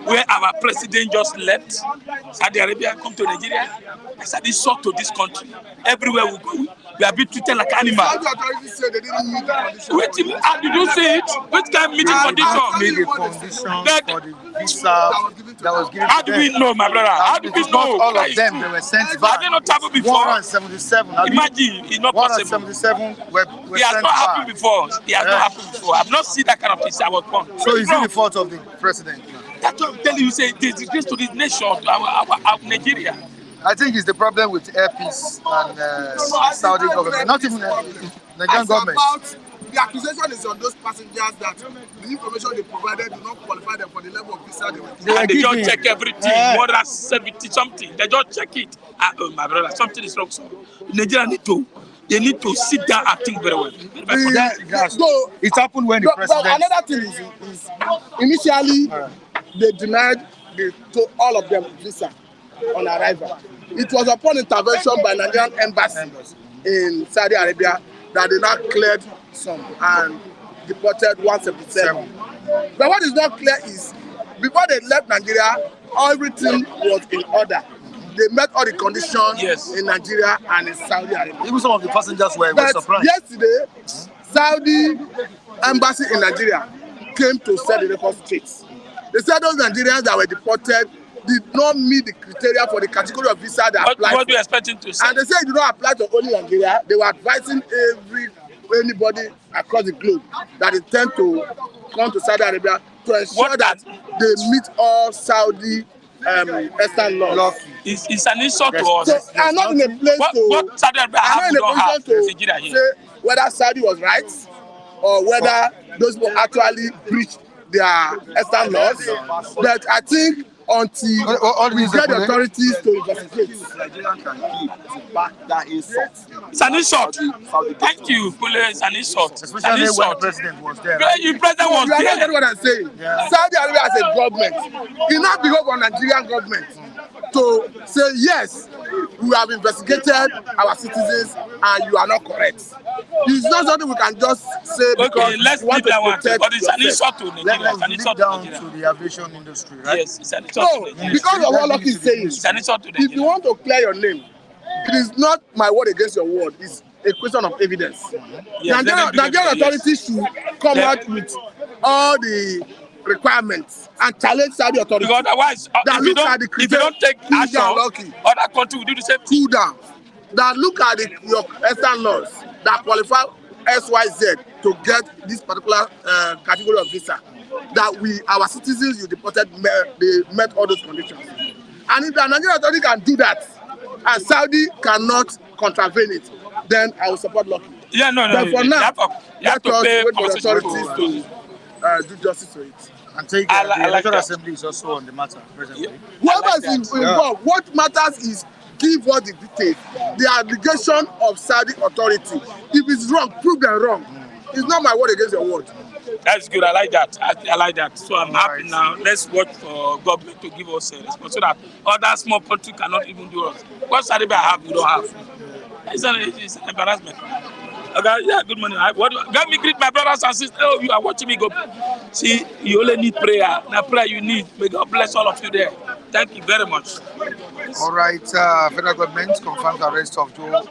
Where our president just left Saudi Arabia, come to Nigeria. I said, it's short to this country. Everywhere we go, we are being treated like animals. The authorities said they didn't meet the condition. Wait, how did you say it? Which kind of meeting condition? Made a condition for the visa that was given. How do we know, my brother? How do we know? All of them, they were sent back. Have they not happened before? 177. Imagine, it's not possible. 177 were It has sent not back. happened before. It has not happened before. I've not seen that kind of thing. I was born. So is it the fault of the president? That That's what I'm telling you. Say this disgrace to this nation, to our Nigeria. I think it's the problem with Air Peace and Saudi government, not even Nigerian government. The accusation is on those passengers that the information they provided do not qualify them for the level of visa they were given. And they just check everything, more than 70 something. They just check it. Oh, my brother, something is wrong. So Nigeria they need to sit down and think very well. So it happened when the president. But another thing is initially they denied all of them visa on arrival. It was upon intervention by Nigerian embassy in Saudi Arabia that they now cleared some and deported 177. But what is not clear is before they left Nigeria, everything was in order. They met all the conditions in Nigeria and in Saudi Arabia. Even some of the passengers were surprised. Yesterday, Saudi embassy in Nigeria came to set the record straight. They said those Nigerians that were deported did not meet the criteria for the category of visa they applied. What do you expect him to say? And they said it did not apply to only Nigeria. They were advising anybody across the globe that intend to come to Saudi Arabia to ensure that they meet all Saudi Eastern laws. It's an insult to us. So I'm not in a place what Saudi Arabia have, we don't have Nigeria here. Say whether Saudi was right or whether those people actually breached their Eastern laws. But I think until we get the authorities to investigate. Nigerian can keep to back that insult. It's an insult. Thank you, Kule. It's an insult. Especially when the president was there. The president was You are not there. getting what I'm saying. Saudi Arabia as a government, it not behove on Nigerian government to say yes, we have investigated our citizens and you are not correct. It's not something we can just say because let's we want leave that to one. protect But it's an insult to Nigeria. Let's It's an dig insult down to to Nigeria. the aviation industry, right? Yes, it's an insult No, to Nigeria. because of what Lucky is saying, It's an insult to if you Nigeria. want to clear your name, it is not my word against your word. It's a question of evidence. Yes, Nigerian authorities should come out with all the requirements and challenge Saudi authorities. Because otherwise, That if you look at the don't, if you don't take criteria, action, Lucky. other countries will do the same thing. Cool down. That look at your Eastern laws that qualify XYZ to get this particular category of visa. That our citizens you deported, they met all those conditions. And if the Nigerian authority can do that, and Saudi cannot contravene it, then I will support Lucky. Yeah, no. But for now, you have to let us pay wait for the compensation authorities to do justice to it. And take I the like electoral that. assembly is also on the matter presently. Whoever like is that. involved, what matters is give us the details. The allegation of Saudi authority. If it's wrong, prove them wrong. It's not my word against your word. That's good. I like that. I like that. So I'm happy now. Let's watch for government to give us a response so that other small countries cannot even do us. What Saudi Arabia have, we don't have. It's an embarrassment. Okay, yeah, good morning. Let me greet my brothers and sisters. Oh, you are watching me go. See, you only need prayer. Now prayer you need. May God bless all of you there. Thank you very much. All right, federal government confirmed the arrest of Joe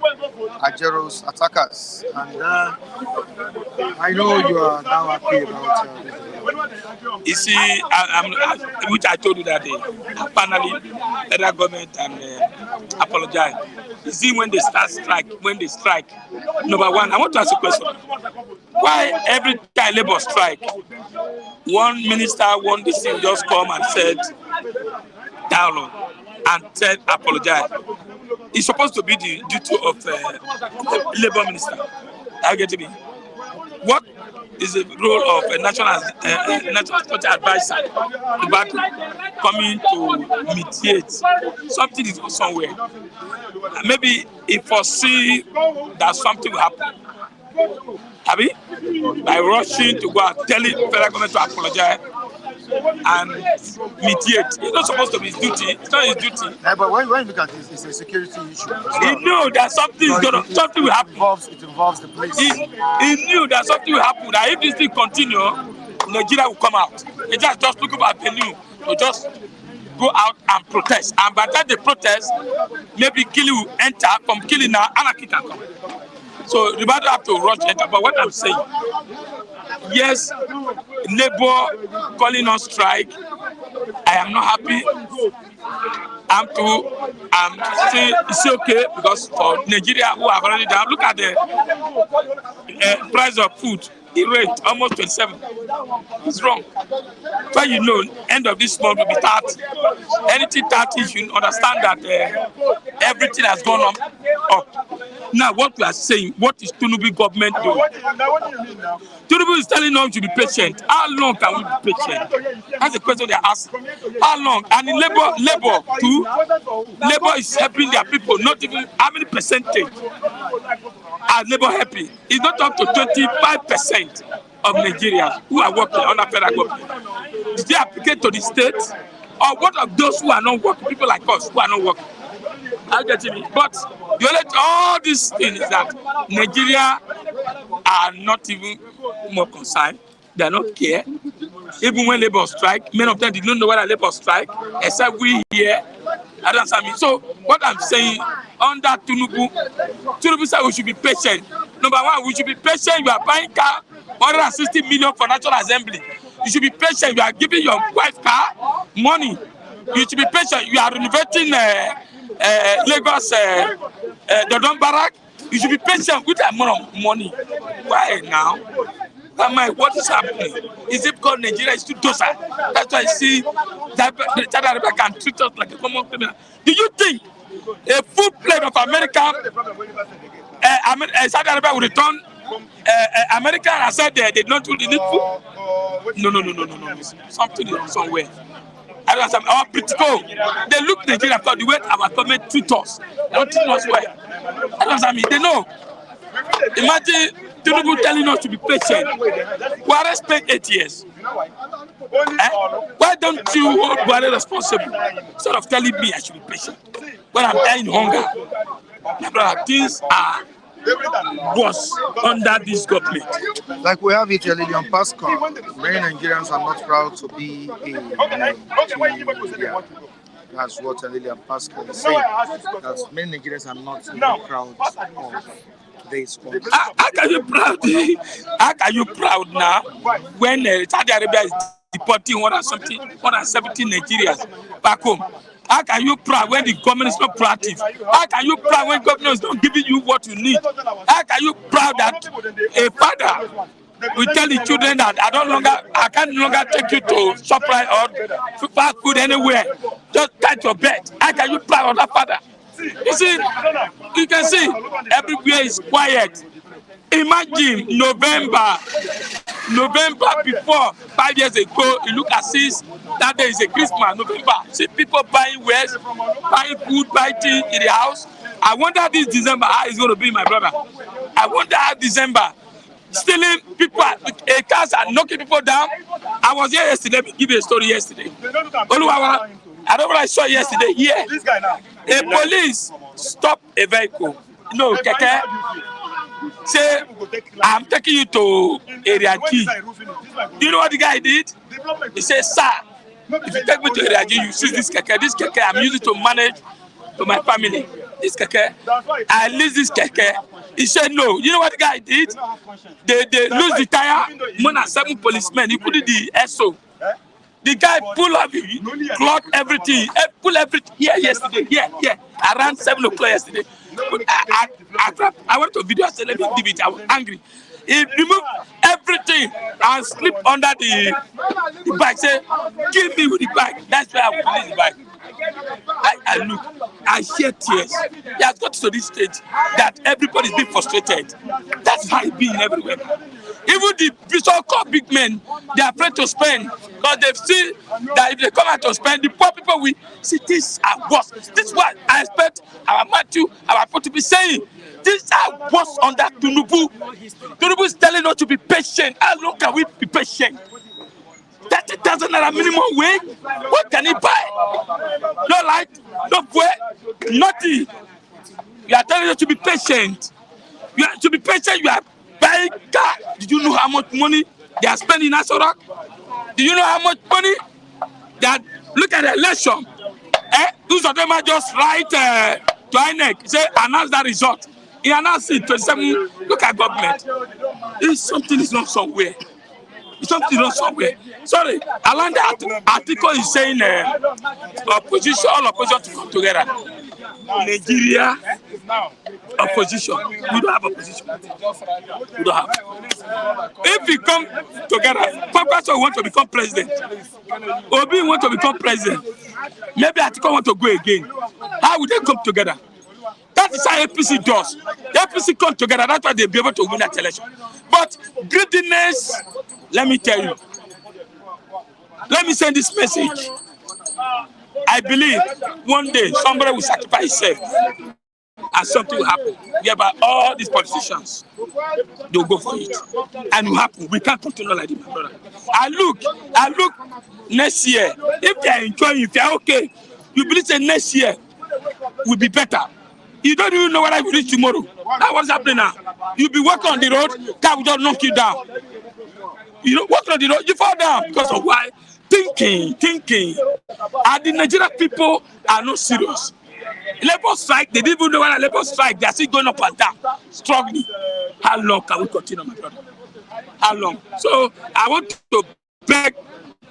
Ajero's attackers. And I know you are now happy about this. You see, which I told you that day, finally, federal government and apologize. You see, when they strike, number one, I want to ask a question. Why every time Labour strike, one minister, one district just come and said, dialogue, and said, apologize. It's supposed to be the duty of the Labour minister. Are you getting me? What is the role of a national security advisor coming to mediate? Something is somewhere. Maybe he foresee that something will happen. Abi, by rushing to go and telling federal government to apologize and mediate. It's not supposed to be his duty. It's not his duty. Yeah, but when you look at this, it's a security issue. He knew that something will happen. It involves the police. He knew that something will happen. That if this thing continue, Nigeria will come out. They just looking for a venue to just go out and protest. And by the time they protest, maybe killing will enter. From killing now, anarchy can come. So the matter have to rush enter. But what I'm saying, yes, Labour calling on strike. I am not happy. I'm still okay because for Nigeria who have already done, look at the price of food. It rate almost 27. It's wrong. But you know, end of this month will be 30. Anything 30, you should understand that everything has gone up. Now, what we are saying, what is Tinubu government doing? Tinubu is telling us to be patient. How long can we be patient? That's the question they are asking. How long? And in labor too, labor is helping their people. Not even how many percentage are labor helping? It's not up to 25% of Nigerians who are working under federal government. Did they apply to the state? Or what of those who are not working? People like us who are not working. Are you getting me? But the only all these things is that Nigeria are not even more concerned. They are not care. Even when labor strike, many of them did not know whether labor strike, except we here. I don't understand me. So what I'm saying, under Tinubu said we should be patient. Number one, we should be patient. You are buying car, 160 million for National Assembly. You should be patient. You are giving your wife car money. You should be patient. You are renovating Lagos, Dodon Barrack. You should be patient with that amount of money. Why now? What is happening? Is it because Nigeria is too docile? That's why I see that the Saudi Arabia can treat us like a common criminal. Do you think a full plate of American Saudi Arabia will return American and said they don't do the needful? No. Something is somewhere. I don't understand. Our Britico, they look Nigeria because the way our government treat us. They don't treat us well. I don't understand me. They know. Imagine Tinubu telling us to be patient. We are spent 8 years. Why don't you hold Buhari responsible instead of telling me I should be patient when I'm dying hunger? My brother, things are worse under this government. Like we have it, Lillian Pascal. Many Nigerians are not proud to be a That's what Lillian Pascal is saying. That many Nigerians are not really proud of this. How can you proud? How can you proud now when Saudi Arabia is deporting 170 Nigerians back home? How can you proud when the government is not proactive? How can you proud when government is not giving you what you need? How can you proud that a father will tell the children that I can no longer take you to ShopRite or fast food anywhere. Just catch your bed. How can you proud of that father? You see, you can see everywhere is quiet. Imagine November before 5 years ago, you look at this, that day is a Christmas, November. See people buying wares, buying food, buying tea in the house. I wonder this December how it's going to be, my brother. I wonder how December, stealing people, cars are knocking people down. I was here yesterday, let me give you a story yesterday. Oluwawa, I don't know what I saw yesterday here. A police stopped a vehicle. No, keke. Say, I'm taking you to area G. Do you know what the guy did? He said, sir, if you take me to area G, you see this keke. This keke I'm using to manage to my family. This keke, I lease this keke. He said, no. You know what the guy did? They lose the tire. More than 7 policemen. He put it in the SO. The guy pull up, clock everything, pull everything here yesterday, here, around 7 o'clock yesterday. I went to video and said, let me give it. I was angry. He removed everything and sleep under the bike. Say, kill me with the bike. That's why I will release the bike. I look, I shed tears. He has got to this stage that everybody is being frustrated. That's how it's been everywhere. Even the so-called big men, they are afraid to spend because they've seen that if they come out to spend, the poor people will see these are worse. This is what I expect our Matthew, our people to be saying. These are worse under Tinubu. Tinubu is telling us to be patient. How long can we be patient? 30,000 naira minimum wage. What can he buy? No light, no fuel, nothing. You are telling us to be patient. You are to be patient. You are buying car. Did you know how much money they are spending in Asorok? Do you know how much money that look at the election? Those of them are just right to INEC. Say announce that result. He announced it 27. Look at government. Something is not somewhere. Something is not somewhere. Sorry, along the article is saying opposition, all opposition to come together. Nigeria opposition. We don't have opposition. We don't have. If we come together, Papa want to become president. Obi want to become president. Maybe Atiko want to go again. How would they come together? That is how APC does. The APC come together. That's why they'll be able to win that election. But greediness, let me tell you. Let me send this message. I believe one day somebody will sacrifice himself and something will happen. Whereby all these politicians, they'll go for it. And it will happen. We can't continue like this, my brother. I look next year. If they are enjoying, if they are okay, you believe that next year will be better. You don't even know what I will reach tomorrow. That's what's happening now. You'll be walking on the road, car will just knock you down. You know, walking on the road, you fall down because of why? Thinking. And the Nigerian people are not serious. Labor strike, they didn't even know what a labor strike. They are still going up and down, struggling. How long can we continue, my brother? How long? So I want to beg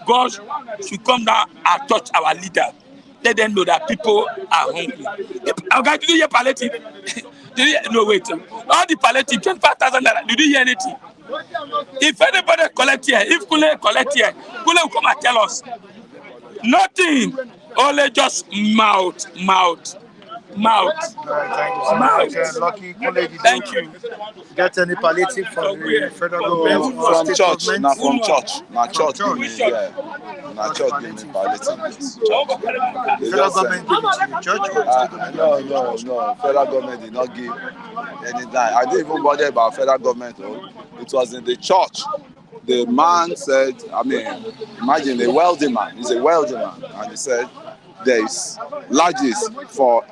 God to come down and touch our leader. Let them know that people are hungry. Okay, did you hear palliative? No, wait. All the palliative, 25,000 naira. Did you hear anything? If anybody collect here, if Kule collect here, Kule will come and tell us. Nothing. Only just mouth. All right, thank you so much. Lucky colleague, Thank you. Get any palliative from the federal government or From state church, government? not from church. Na church give me, church. yeah. Na church give me palliative. They Federal just government give it to the church or state government? no. Federal government did not give any time. I didn't even bother about federal government. It was in the church. The man said, imagine a wealthy man. He's a wealthy man, and he said, there is larges for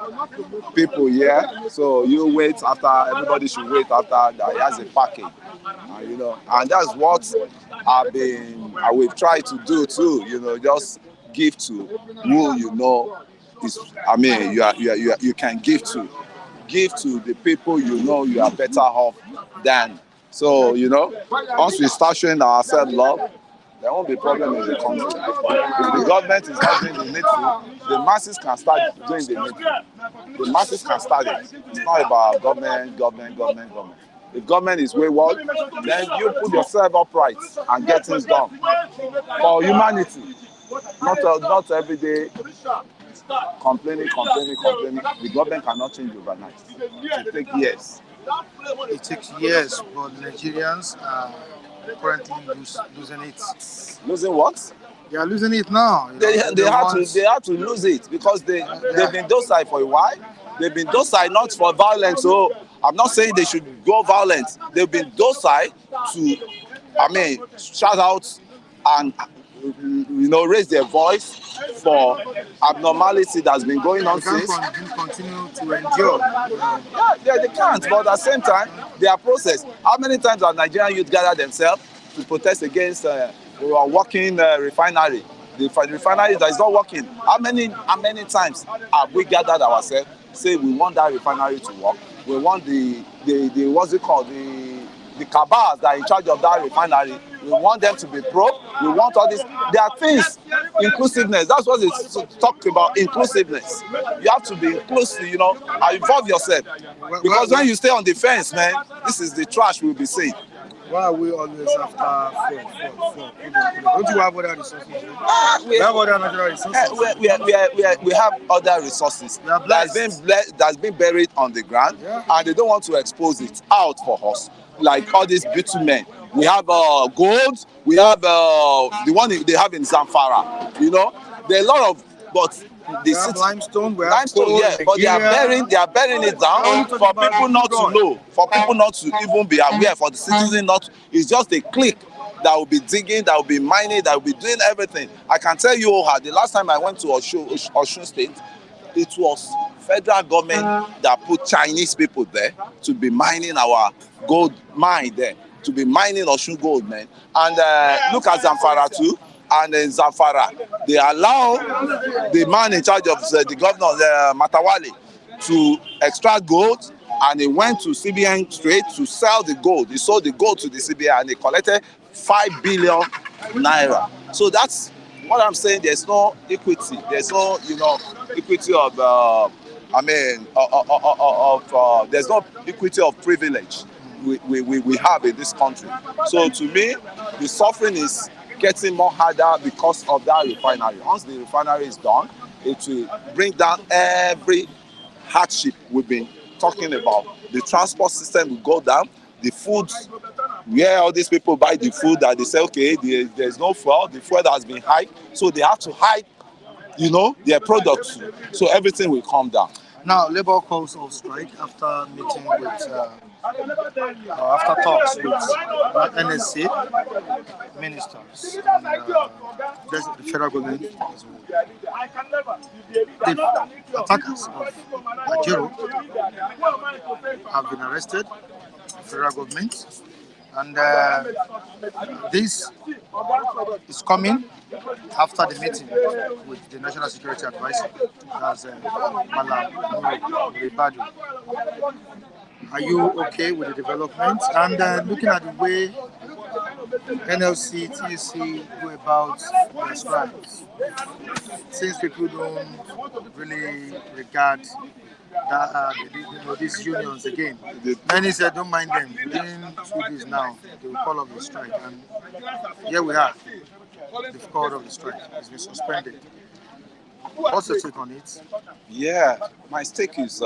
people here, so you wait after, everybody should wait after that. He has a package, and that's what we've tried to do too, just give to who is, you can give to the people you are better off than. So, once we start showing ourselves love, there won't be problem in the country. If the government is not doing the needful, the masses can start doing the needful. The masses can start it. It's not about government. If government is wayward, then you put yourself upright and get things done. For humanity, not every day complaining. The government cannot change overnight. It will take years. It takes years, but Nigerians are currently losing it. Losing what? They are losing it now. They had to lose it because they've been docile for a while. They've been docile not for violence. So I'm not saying they should go violent. They've been docile to, shout out and raise their voice for abnormality that's been going on since. They can't continue to endure. Yeah, they can't. But at the same time, they are processed. How many times have Nigerian youth gathered themselves to protest against a working refinery? The refinery that is not working. How many times have we gathered ourselves, say we want that refinery to work? We want the what's it called? The cabals that are in charge of that refinery. We want them to be pro. We want all this. There are things, inclusiveness. That's what it's talked about, inclusiveness. You have to be inclusive, and involve yourself. Because when you stay on the fence, man, this is the trash we'll be seeing. Why are we always after four? Don't you have other resources? We have other natural resources. We have other resources that's been buried on the ground, and they don't want to expose it out for us. Like all these bitumen. We have gold. We have the one they have in Zamfara. There are a lot of, but we have limestone. We have limestone, gold, but they are burying it down for people not to know, for people not to even be aware, for the citizen not. It's just a clique that will be digging, that will be mining, that will be doing everything. I can tell you, the last time I went to Osun State, it was federal government that put Chinese people there to be mining our gold mine there, to be mining Osun gold, man. And look at Zamfara too. And in Zamfara, they allow the man in charge of the governor, Matawale, to extract gold, and he went to CBN straight to sell the gold. He sold the gold to the CBN and he collected 5 billion naira. So that's what I'm saying. There's no equity. There's no, equity of I mean, there's no equity of privilege we have in this country. So to me, the suffering is getting more harder because of that refinery. Once the refinery is done, it will bring down every hardship we've been talking about. The transport system will go down, the food, where all these people buy the food that they say, okay, there's no fuel, the fuel has been high, so they have to hide, their products. So everything will calm down. Now, Labour calls off strike after meeting with, after talks with NSC ministers and the federal government as well. The attackers of Ajero have been arrested, the federal government, and this is coming after the meeting with the National Security Advisor, that's Malam Ribadu. Are you okay with the development? And looking at the way NLC, TC go about their strikes, since people don't really regard that, these unions again. Many said don't mind them. Within 2 days now, they will call off the strike. And here we are. They've called off the strike. It's been suspended. What's your take on it? Yeah, my take is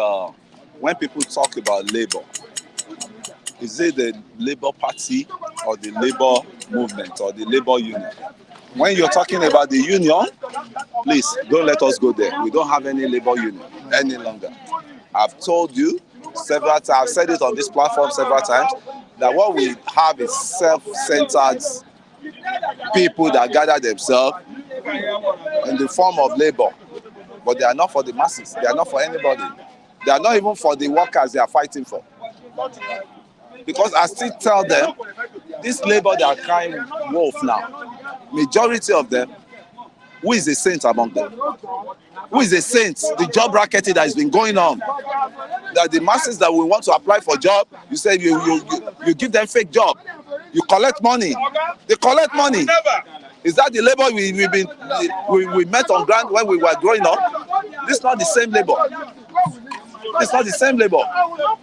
when people talk about labor, is it the Labour Party or the Labour movement or the Labour Union? When you're talking about the union, please don't let us go there. We don't have any Labour Union any longer. I've told you several times, I've said it on this platform several times, that what we have is self-centered people that gather themselves in the form of labor, but they are not for the masses. They are not for anybody. They are not even for the workers they are fighting for. Because I still tell them, this labor they are crying wolf now, majority of them, who is a saint among them? Who is a saint? The job racketing that has been going on. That the masses that will want to apply for job, you say you give them fake job. You collect money. They collect money. Is that the labor we met on ground when we were growing up? This is not the same labor. It's not the same labor.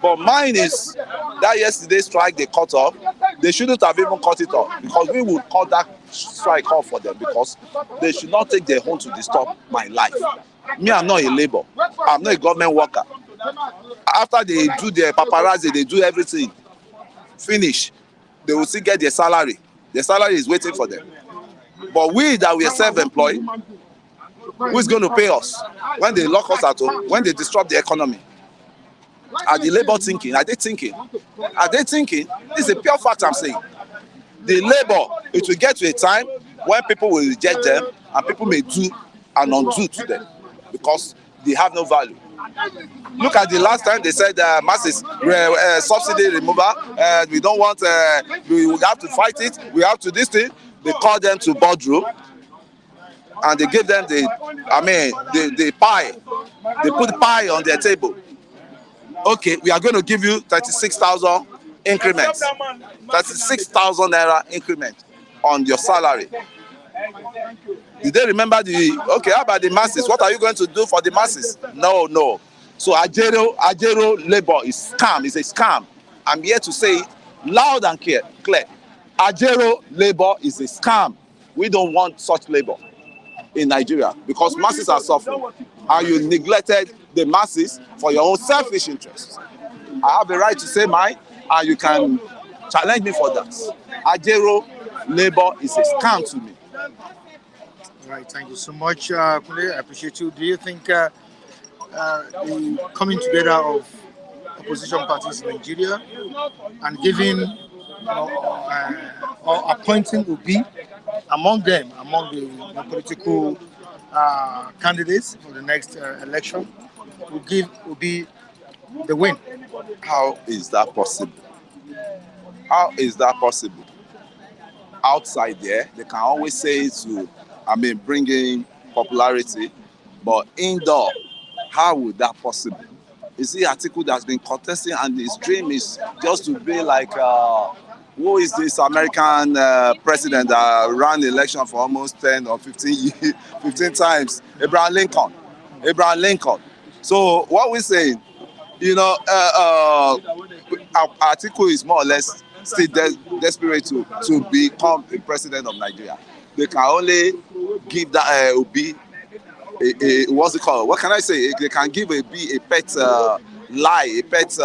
But mine is that yesterday's strike they cut off. They shouldn't have even cut it off, because we would cut that strike off for them, because they should not take their own to disturb my life. Me, I'm not a labor. I'm not a government worker. After they do their paparazzi, they do everything. Finish. They will still get their salary. Their salary is waiting for them. But we that we are self-employed, who is going to pay us when they lock us at home, when they disrupt the economy? Are the labor thinking? Are they thinking? Are they thinking? This is a pure fact I'm saying. The labor, it will get to a time when people will reject them and people may do and undo to them because they have no value. Look at the last time they said masses subsidy removal, we don't want, we have to fight it, we have to this thing. They call them to boardroom and they give them the pie. They put pie on their table. Okay, we are going to give you 36,000 increments, 36,000 naira increment on your salary. Did they remember okay, how about the masses? What are you going to do for the masses? No. So Ajero labor is scam, it's a scam. I'm here to say it loud and clear. Ajero labor is a scam. We don't want such labor in Nigeria because masses are suffering. And you neglected the masses for your own selfish interests. I have the right to say mine, and you can challenge me for that. Ajero labor is a scam to me. All right, thank you so much, Kunle. I appreciate you. Do you think the coming together of opposition parties in Nigeria and giving or appointing Obi among the political candidates for the next election will give Obi the win? How is that possible? How is that possible? Outside there, they can always say to, bring in popularity, but indoor, how would that possible? You see, Atiku that's been contesting, and his dream is just to be like, who is this American president that ran the election for almost 10 or 15 times? Abraham Lincoln. So what we're saying, you know, Atiku is more or less still desperate to become the president of Nigeria. They can only give that Obi what's it called? What can I say? They can give a pet lie, a pet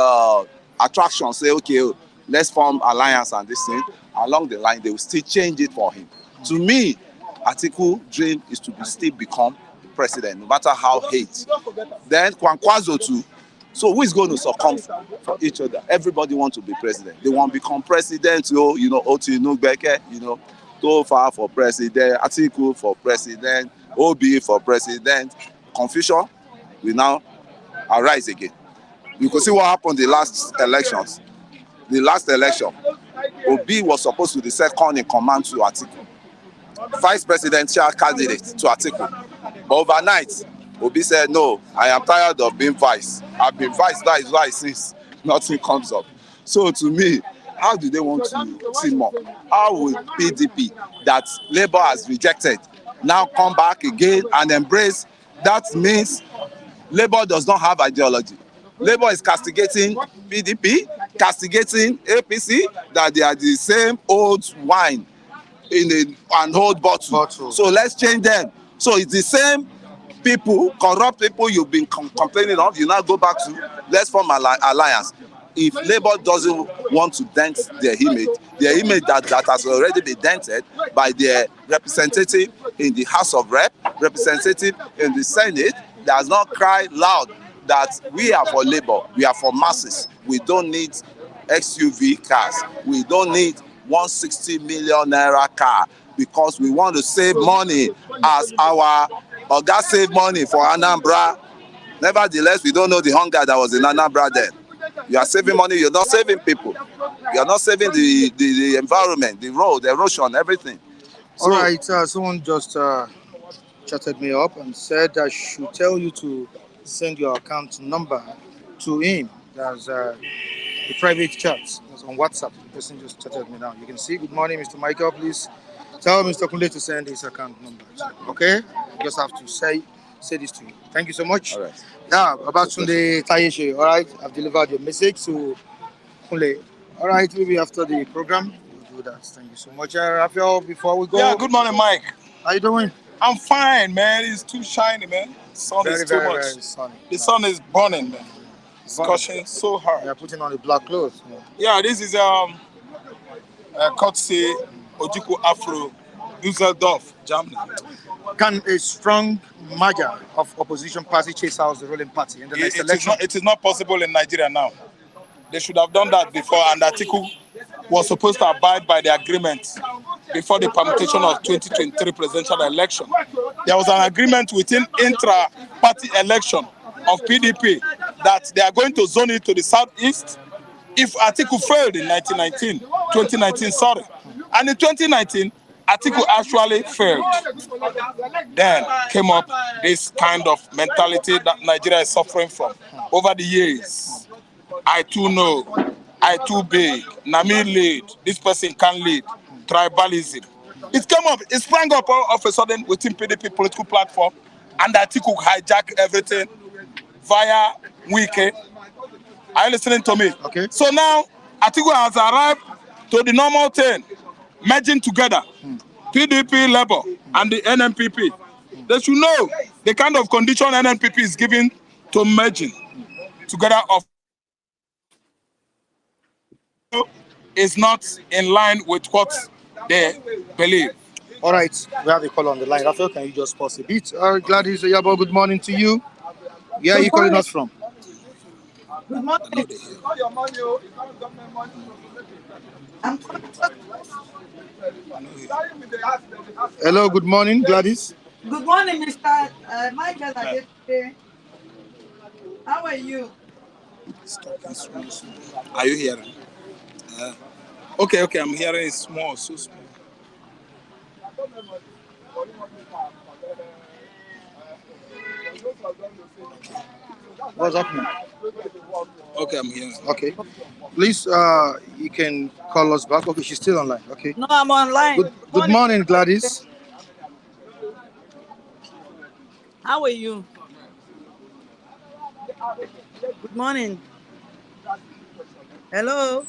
attraction. Say, okay, let's form alliance and this thing. Along the line, they will still change it for him. To me, Atiku dream is to still become president, no matter how hate. Then Kwankwaso too. So who is going to succumb for each other? Everybody wants to be president. They want to become president. You know, Otinugbeke, you know, Tofa for president, Atiku for president, Obi for president. Confusion will now arise again. You can see what happened the last elections. The last election, Obi was supposed to be second in command to Atiku, vice presidential candidate to Atiku. But overnight, Obi said, no, I am tired of being vice. I've been vice, that is why it seems nothing comes up. So to me, how do they want to team up? How will PDP that Labour has rejected now come back again and embrace? That means Labour does not have ideology. Labour is castigating PDP, castigating APC, that they are the same old wine in an old bottle. So let's change them. So it's the same people, corrupt people you've been complaining of, you now go back to, let's form an alliance. If Labour doesn't want to dent their image that has already been dented by their representative in the House of Rep, representative in the Senate, that has not cried loud that we are for Labour, we are for masses. We don't need SUV cars. We don't need 160 million naira car because we want to save money as our Oga save money for Anambra. Nevertheless, we don't know the hunger that was in Anambra then. You are saving money, you're not saving people. You are not saving the environment, the road, the erosion, everything. So, all right, someone just chatted me up and said I should tell you to send your account number to him. There's a private chat on WhatsApp. The person just chatted me now. You can see, good morning, Mr. Michael. Please tell Mr. Kunle to send his account number. Okay? You just have to say this to you. Thank you so much. All right. Yeah, about Sunday Tayeshe. All right, I've delivered your message to Kunle. All right, maybe after the program, we'll do that. Thank you so much. Rafael, before we go. Yeah, good morning, Mike. How you doing? I'm fine, man. It's too shiny, man. The sun is too much. Very sunny. The sun is burning, man. It's scorching so hard. You're putting on the black clothes. Yeah, this is courtesy Ojukwu Afro, Dusseldorf, Germany. Can a strong merger of opposition party chase out the ruling party in the next election? It is not possible in Nigeria now. They should have done that before, and Atiku was supposed to abide by the agreement before the permutation of 2023 presidential election. There was an agreement within intra-party election of PDP that they are going to zone it to the southeast if Atiku failed in 2019, sorry. And in 2019, Atiku actually failed. Then came up this kind of mentality that Nigeria is suffering from over the years. I too know, I too big, Nami lead, this person can lead, tribalism. It came up, it sprang up all of a sudden within PDP political platform, and Atiku hijacked everything via Wike. Are you listening to me? Okay. So now Atiku has arrived to the normal thing, merging together PDP, Labour, and the NNPP. They should know the kind of condition NNPP is giving to merging together of is not in line with what they believe. All right, we have a call on the line. Rafael, can you just pause a bit? Gladys Oyabo, good morning to you. Where are you calling us from? Good morning. Hello, good morning, Gladys. Good morning, Mr. Michael. How are you? Are you hearing? Okay, I'm hearing it small, so small. What's happening? Okay, I'm hearing. Okay. Please, you can call us back. Okay, she's still online. Okay. No, I'm online. Good morning, Gladys. How are you? Good morning. Hello.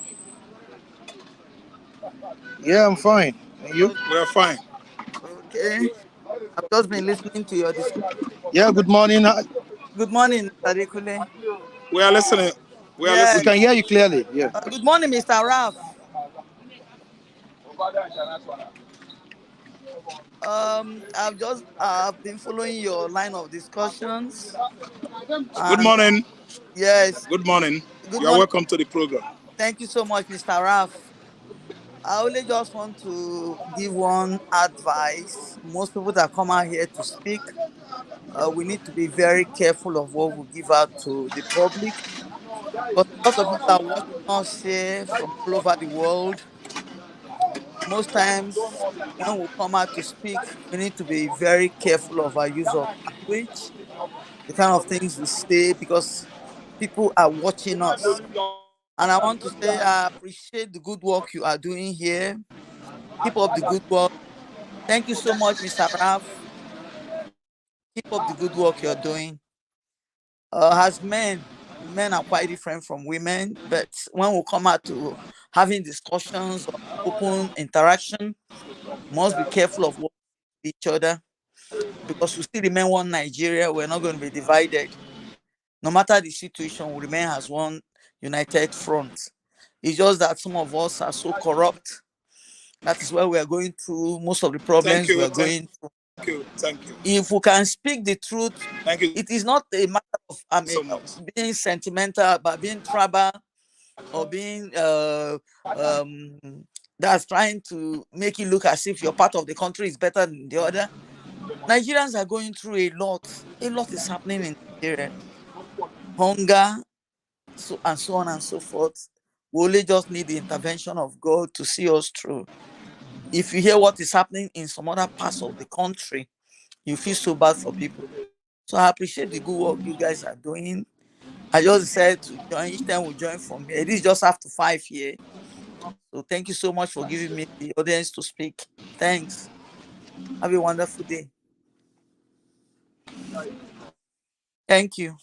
Yeah, I'm fine. And you? We are fine. Okay. I've just been listening to your discussion. Yeah, good morning. Good morning, Mr. Dekule. We are listening. We are We Yes. can listening. hear you clearly. Yeah. Good morning, Mr. Ralph. I've been following your line of discussions, Good and morning. yes, Good morning. good You are morning. welcome to the program. Thank you so much, Mr. Ralph. I only just want to give one advice. Most people that come out here to speak, we need to be very careful of what we give out to the public, because a lot of people are watching us here from all over the world. Most times, when we come out to speak, we need to be very careful of our use of language, the kind of things we say, because people are watching us. And I want to say, I appreciate the good work you are doing here. Keep up the good work. Thank you so much, Mr. Raf. Keep up the good work you're doing. As men are quite different from women, but when we come out to having discussions or open interaction, must be careful of what each other, because we still remain one Nigeria. We're not going to be divided. No matter the situation, we remain as one united front. It's just that some of us are so corrupt. That is why we are going through most of the Thank problems we you. are Thank going through. you. Thank you. If we can speak the truth, Thank you it is not a matter of so much. being sentimental, but being tribal, or being um, that's trying to make it look as if your part of the country is better than the other. Nigerians are going through a lot. A lot is happening in Nigeria. Hunger, so on and so forth. We only just need the intervention of God to see us through. If you hear what is happening in some other parts of the country, you feel so bad for people. So I appreciate the good work you guys are doing. I just said to join each time we join from here. This is just after 5 years. So thank you so much for giving me the audience to speak. Thanks. Have a wonderful day. Thank you.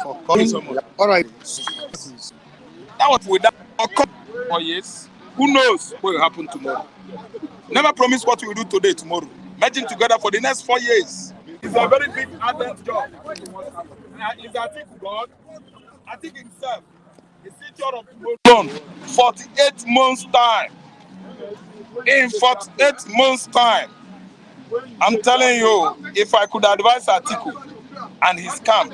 For Thank you calling. so much. All right. That was without 4 years. Who knows what will happen tomorrow? Never promise what we will do today, tomorrow. Merging together for the next 4 years. It's a very big ardent job. Is Atiku God? Atiku himself, the future of tomorrow. 48 months' time. In 48 months' time, I'm telling you, if I could advise Atiku and his camp,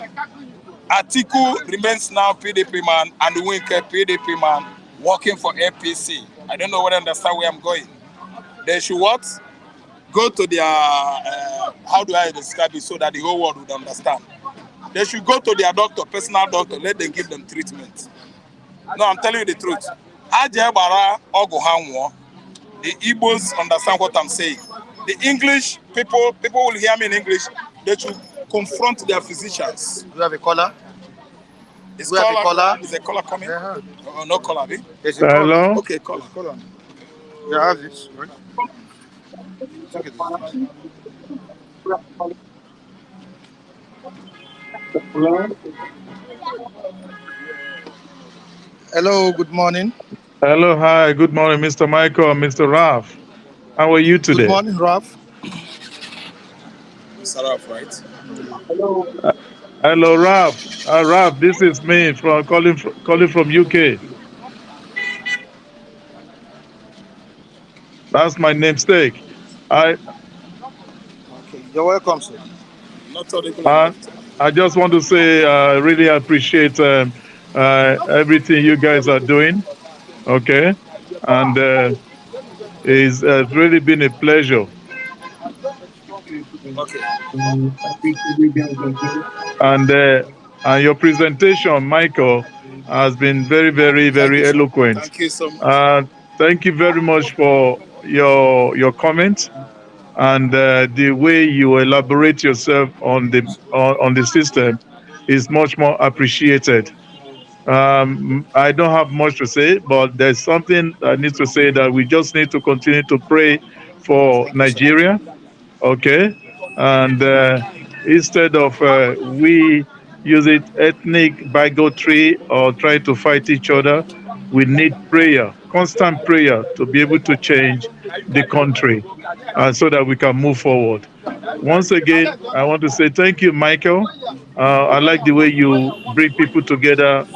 Atiku remains now PDP man and the Winker PDP man working for APC. I don't know whether you understand where I'm going. They should what? Go to their, how do I describe it so that the whole world would understand? They should go to their doctor, personal doctor, let them give them treatment. No, I'm telling you the truth. The Igbos understand what I'm saying. The English people will hear me in English, they should confront their physicians. Do you have a caller? Is Do you have a caller? is a caller coming? Yeah. Oh, no caller, eh? There's a caller. Hello. Okay, caller. Caller. Yeah, I have this, right? I think it is this. Hello, good morning. Hello. Hi. Good morning, Mr. Michael, Mr. Raf. How are you Good today? morning, Ralph. Saraf, right? Hello, Ralph. Ralph, this is me from calling from UK. That's my namesake. I Okay, you're welcome, sir. Not audible and uh, left. I just want to say I really appreciate everything you guys are doing. Okay, and it's really been a pleasure. Okay. And your presentation, Michael, has been very, very, Thank you, very sir. eloquent. Thank you so much. Uh, Thank you very much for your comments and the way you elaborate yourself on the system is much more appreciated. I don't have much to say, but there's something I need to say that we just need to continue to pray for Thank you, sir. Nigeria, okay? And instead of we use it ethnic bigotry or try to fight each other, we need prayer, constant prayer to be able to change the country so that we can move forward. Once again, I want to say thank you, Michael. I like the way you bring people together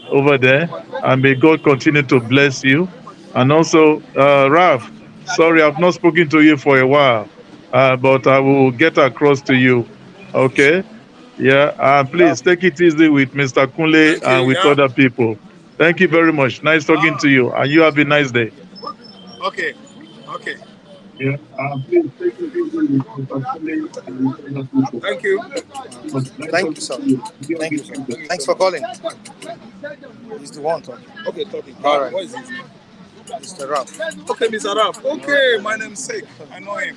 over there, and may God continue to bless you. And also, Ralph, sorry, I've not spoken to you for a while, but I will get across to you. Okay? Yeah, please Ralph, take it easy with Mr. Kunle Thank you. and with Yeah. other people. Thank you very much. Nice talking to you, and you have a nice day. Okay. Okay. Yeah, please take it easy with Mr. Kunle and with other people. Thank you. Nice thank you, talking sir. to you. You have Thank a you, sir. nice day. Thanks for calling. He's the one talking. Okay, topic. All right, What is his name? Mr. Ralph. Okay, Mr. Raf. Okay, my namesake. I know him.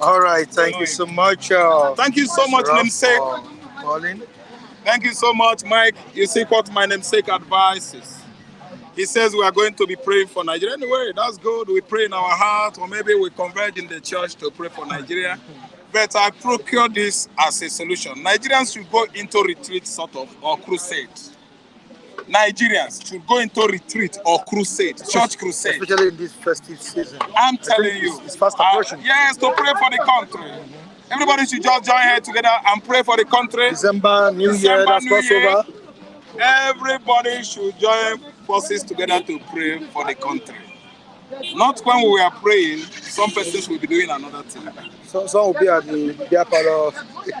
All right, thank you so much, Thank you so Mr. much, Ralph, namesake. for calling. Thank you so much, Mike. You see what my namesake advises. He says we are going to be praying for Nigeria. Anyway, that's good. We pray in our heart, or maybe we converge in the church to pray for Nigeria. But I procure this as a solution. Nigerians should go into retreat, sort of, or crusade. Nigerians should go into retreat or crusade, church crusade. Especially in this festive season. I'm telling you. It's fast approaching. Yes, to pray for the country. Everybody should just join here together and pray for the country. December, New Year, December, that's New Year. crossover. Everybody should join forces together to pray for the country. Not when we are praying, some persons will be doing another thing. So some will be at the beer parlor.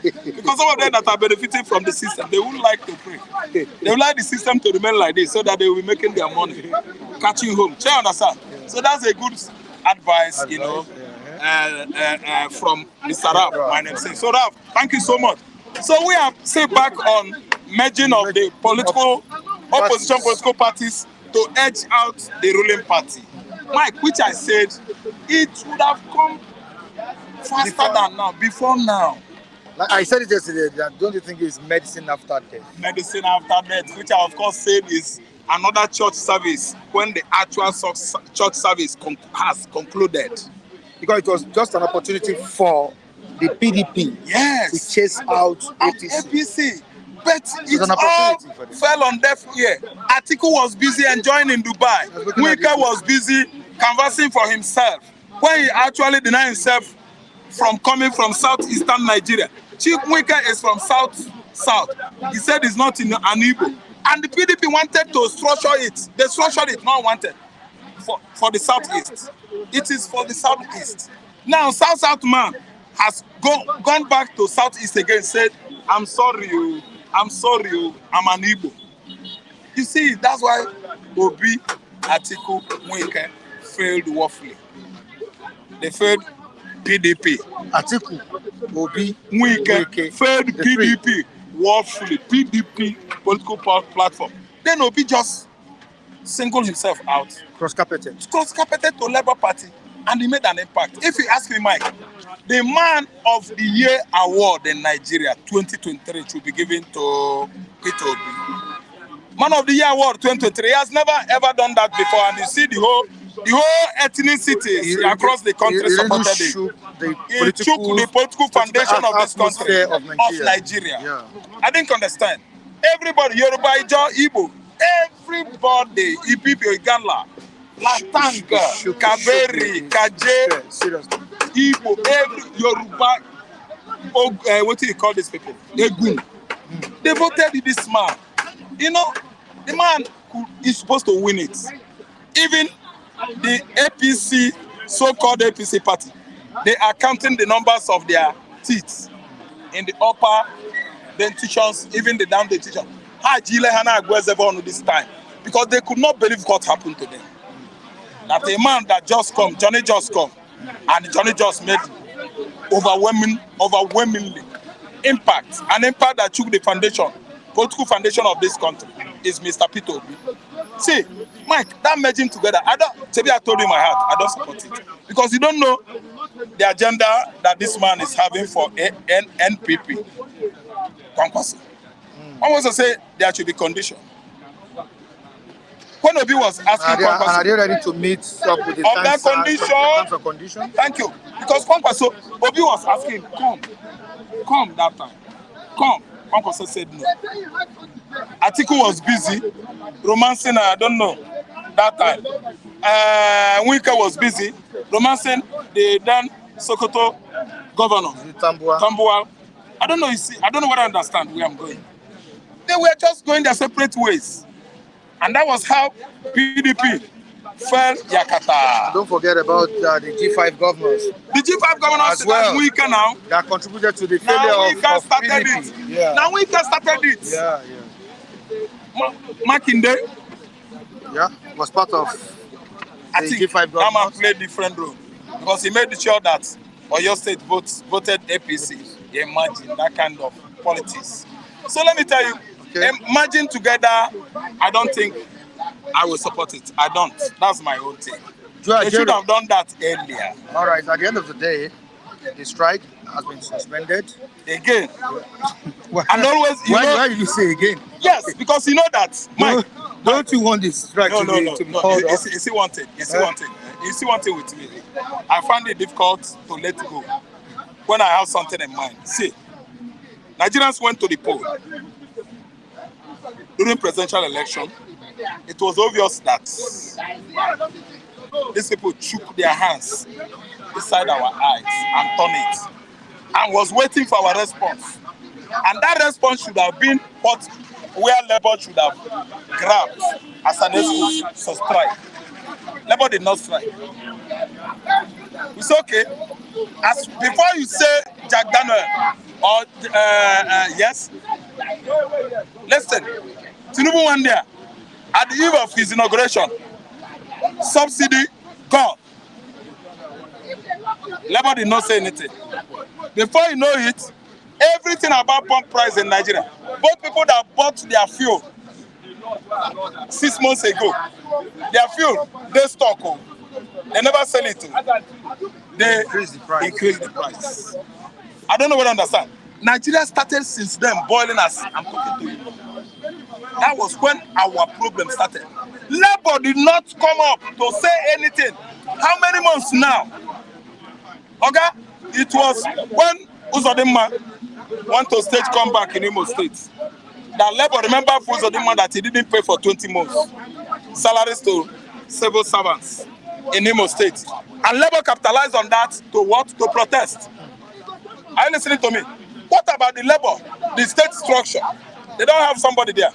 Because some of them that are benefiting from the system, they would like to pray. They would like the system to remain like this so that they will be making their money, catching home. Do you understand? So that's a good advice, you know, from Mr. Raf, my name is. So Raf, thank you so much. So we are still back on merging of the political opposition political parties to edge out the ruling party. Mike, which I said, it would have come faster than now, before now. Like I said it yesterday, that don't you think it's medicine after death? Medicine after death, which I of course said is another church service when the actual church service has concluded. Because it was just an opportunity for the PDP to chase out APC. But it all fell on deaf ear. Atiku was busy enjoying in Dubai. Wike was busy canvassing for himself. When he actually denied himself from coming from southeastern Nigeria. Chief Wike is from south. He said he's not in Anibo. And the PDP wanted to structure it. They structured it, not wanted, for the southeast. It is for the southeast. Now, South man has gone back to southeast again, said, I'm sorry, I'm an Igbo. You see, that's why Obi, Atiku, Wike failed woefully. They failed PDP. Atiku, Obi, Wike failed PDP woefully. PDP political platform. Then Obi just singled himself out. Cross-carpeted to Labour Party, and he made an impact. If you ask me, Mike, the Man of the Year award in Nigeria 2023 should be given to Peter Obi. Man of the Year award 2023. He has never ever done that before, and you see the whole ethnicities across the country supported it. It shook the political foundation of this country, of Nigeria. Yeah. I didn't understand. Everybody, Yoruba, Ijo, Igbo, everybody, Ibibi, Igala, Latanga, Kaveri, Kaje, Seriously. Igbo, every Yoruba, what do you call these people? Egun. They voted with this man. You know, the man is supposed to win it. Even the APC, so-called APC party, they are counting the numbers of their seats in the upper dentitions, even the down dentition. This time, because they could not believe what happened to them. That a man that just come, Johnny just come, and Johnny just made overwhelmingly impact, an impact that took the foundation, political foundation of this country is Mr. Peter Obi. See, Mike, that merging together, I told you in my heart, I don't support it. Because you don't know the agenda that this man is having for NPP. Kwankwaso. I want to say there should be condition. When Obi was asking Kwankwaso, are they ready to meet up with the terms of condition? Thank you. Because Kwankwaso, Obi was asking, come that time. Come. Kwankwaso said no. Atiku was busy romancing, I don't know, that time. Wike was busy romancing the then Sokoto governor, Tambuwal. I don't know, you see, I don't know what I understand where I'm going. They were just going their separate ways. And that was how PDP fell Yakata. Don't forget about the G5 governors. The G5 governors as well, now. That contributed to the failure of PDP. It. Yeah. Now we can started it. Yeah. Makinde. Yeah, was part of the G5 governors. That man played different role. Because he made sure that Oyo State voted APC. Imagine that kind of politics. So let me tell you, imagine together, I don't think I will support it. I don't. That's my own thing. They should have done that earlier. All right, at the end of the day, the strike has been suspended. Again. And always, why did you say again? Yes, because you know that, Mike. Don't you want this strike to be called off? You see one thing. You see one thing with me. I find it difficult to let go when I have something in mind. See, Nigerians went to the poll during presidential election. It was obvious that these people shook their hands beside our eyes and turned it and was waiting for our response. And that response should have been where Labour should have grabbed as an excuse to strike. Labour did not strike. It's okay. As before you say Jack Daniel or yes, listen. Tinubu went there at the eve of his inauguration. Subsidy gone. Labour did not say anything. Before you know it, everything about pump price in Nigeria, both people that bought their fuel 6 months ago, their fuel, they stock. They never sell it. They increase the price. I don't know what I understand. Nigeria started since then boiling as I'm talking to you. That was when our problem started. Labour did not come up to say anything. How many months now? Okay? It was when Uzodinma went to stage comeback in Imo State. That Labour, remember Uzodinma that he didn't pay for 20 months. Salaries to civil servants in Imo State. And Labour capitalized on that to what? To protest. Are you listening to me? What about the Labour, the state structure? They don't have somebody there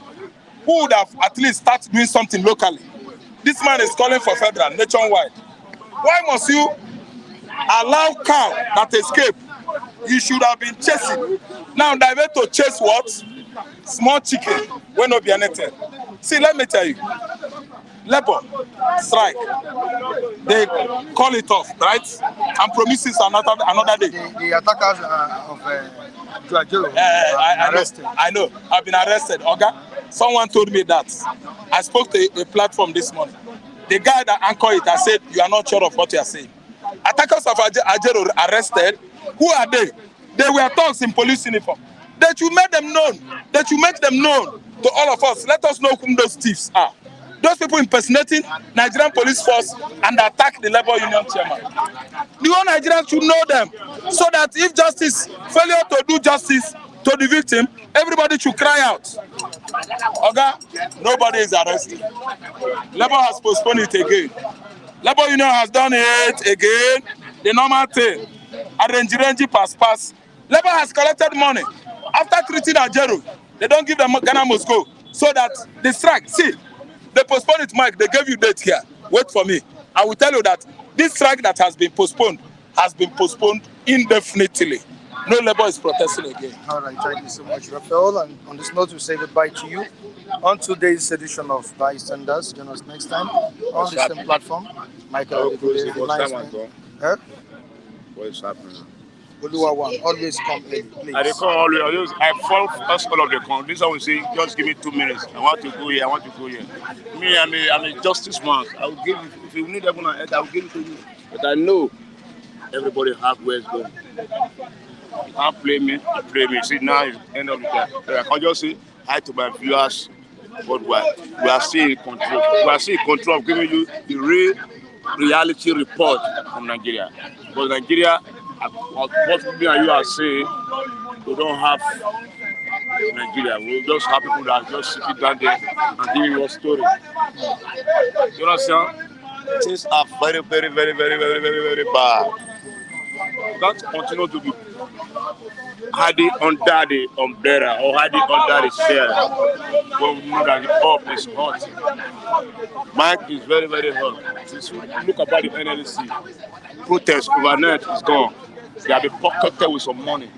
who would have at least started doing something locally. This man is calling for federal, nationwide. Why must you allow cow that escape? You should have been chasing. Now divert to chase what? Small chicken when not be anything. See, let me tell you. Labour strike. They call it off, right? And promises another day. The attackers of Joajero arrested. I know. I've been arrested. Okay? Someone told me that. I spoke to a platform this morning. The guy that anchored it, I said, you are not sure of what you are saying. Attackers of Ajero arrested. Who are they? They were thugs in police uniform. That you make them known. That you make them known to all of us. Let us know whom those thieves are. Those people impersonating Nigerian police force and attack the Labour Union chairman. The whole Nigerians should know them, so that if justice, failure to do justice to the victim, everybody should cry out. Okay? Nobody is arrested. Labour has postponed it again. Labour Union has done it again. The normal thing. Arrange pass. Labour has collected money. After treating Ajero, they don't give them Ghana must go. So that the strike, see, they postponed it, Mike. They gave you date here. Wait for me. I will tell you that this strike that has been postponed indefinitely. No Labour is protesting again. All right, thank you so much, Raphael. And on this note, we say goodbye to you on today's edition of Bystanders. Join us next time on the same platform. Michael, What is happening? Oluwawan, always come early, please. I call always. I follow first all of the con. This one we say, just give me 2 minutes. I want to go here. I want to go here. Me, I'm a justice man. I will give you. If you need everyone, I will give it to you. But I know everybody have where it's going. You can't play me. Play me. See, now it's end of the day. I can just say hi to my viewers worldwide. We are still in control. We are still in control of giving you the real reality report from Nigeria. Because Nigeria, what me and you are saying, we don't have Nigeria. We just have people that are just sitting down there and giving you a story. You understand? Things are very, very, very, very, very, very, very bad. That continue to be hiding under the umbrella or hiding under the chair when we know that the up is hot. Mike is very, very hot. Since you look about the NLC, protest overnight is gone. They have been pocketed with some money.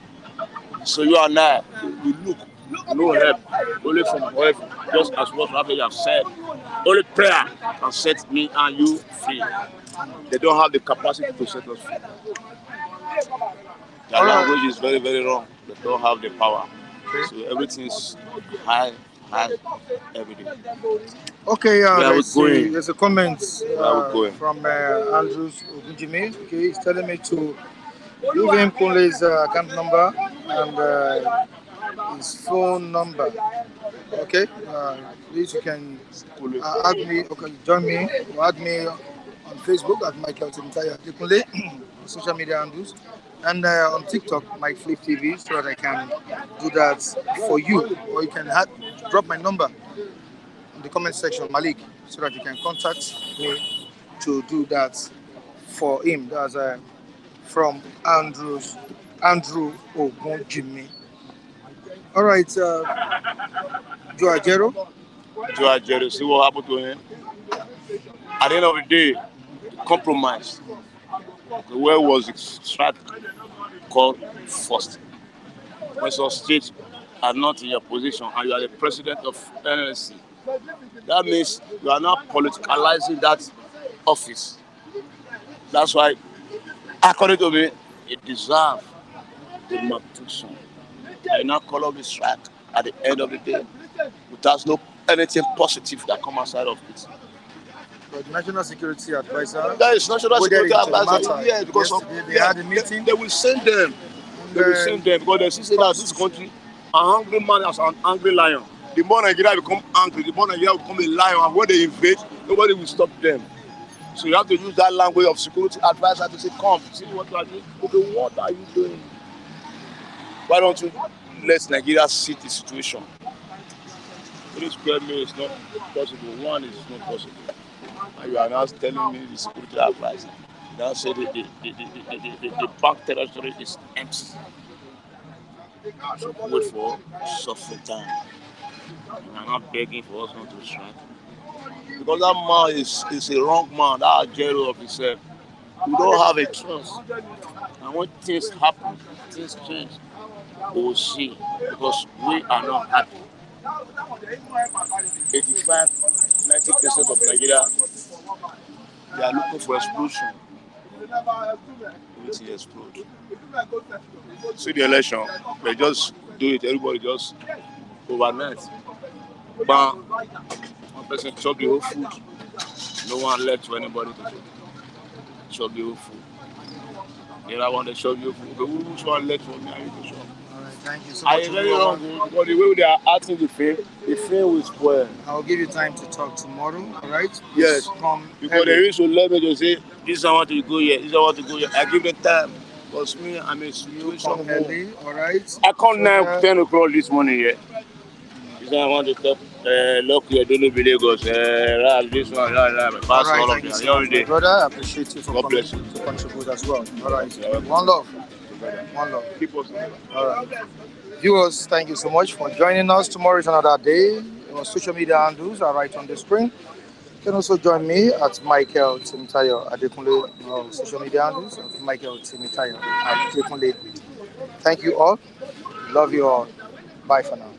So you and I, we look, no help, only from heaven, just as what Rabbi have said. Only prayer can set me and you free. They don't have the capacity to set us free. Their language is very, very wrong. They don't have the power. So everything is high, every day. Okay, there's a comment from Andrews Ogunjimi. Okay, he's telling me to give him Kunle's account number and his phone number. Okay, please you can add me, okay, join me or add me on Facebook at Michael Timotaya Kunle, on social media handles, and on TikTok, Mike Flip TV, so that I can do that for you, or you can drop my number in the comment section, Malik, so that you can contact me to do that for him. That's from Andrew Ogunjimi. All right, Joe Ajero, see what happened to him. At the end of the day, compromise. Okay, where was the strike called first? When some states are not in your position and you are the president of NLC, that means you are not politicalizing that office. That's why, according to me, it deserves the malfunction. I now call up the strike at the end of the day. There's no anything positive that comes outside of it. But National Security Advisor. That is National Security Advisor. Yeah, because they had a meeting. They will send them. They will send them because they see that this country, an hungry man is an angry lion. The more Nigeria become angry, the more Nigeria will become a lion. And when they invade, nobody will stop them. So you have to use that language of security advisor to say, come, see what you are doing. Okay, what are you doing? Why don't you let Nigeria see the situation? Please tell me it's not possible. One is not possible. And you are now telling me the security advisor. You now say the bank territory is empty. So wait for suffering time. You are not begging for us not to strike. Because that man is a wrong man, that Ajero of himself. We don't have a trust. And when things happen, things change, we will see. Because we are not happy. 85-90% of Nigeria, they are looking for explosion. Everything explode. See the election, they just do it, everybody just overnight. Bam, one person chop the whole food. No one left for anybody to chop the whole food. The other one they chop the whole food. Which one left for me? I need to chop. Thank you so much. Very wrong, because the way they are acting the film will spoil. I'll give you time to talk tomorrow, all right? Yes. Because they used to let me to say, this I want to go here, this I want to go here. I give them time. Because me, I'm a situation. Early, all right? I come now 10 o'clock this morning here. This I want to talk. Look, you don't believe Lagos. This one, pass All right, all of thank you them. so much, my brother. I appreciate you for God coming bless you. to contribute as well. All right, You're welcome. one love, one love. Keep us. All right, viewers, thank you so much for joining us. Tomorrow is another day. Our social media handles are right on the screen. You can also join me at Michael Timitayo Adekunle social media handles of Michael Timitayo Adekunle. Thank you all. Love you all. Bye for now.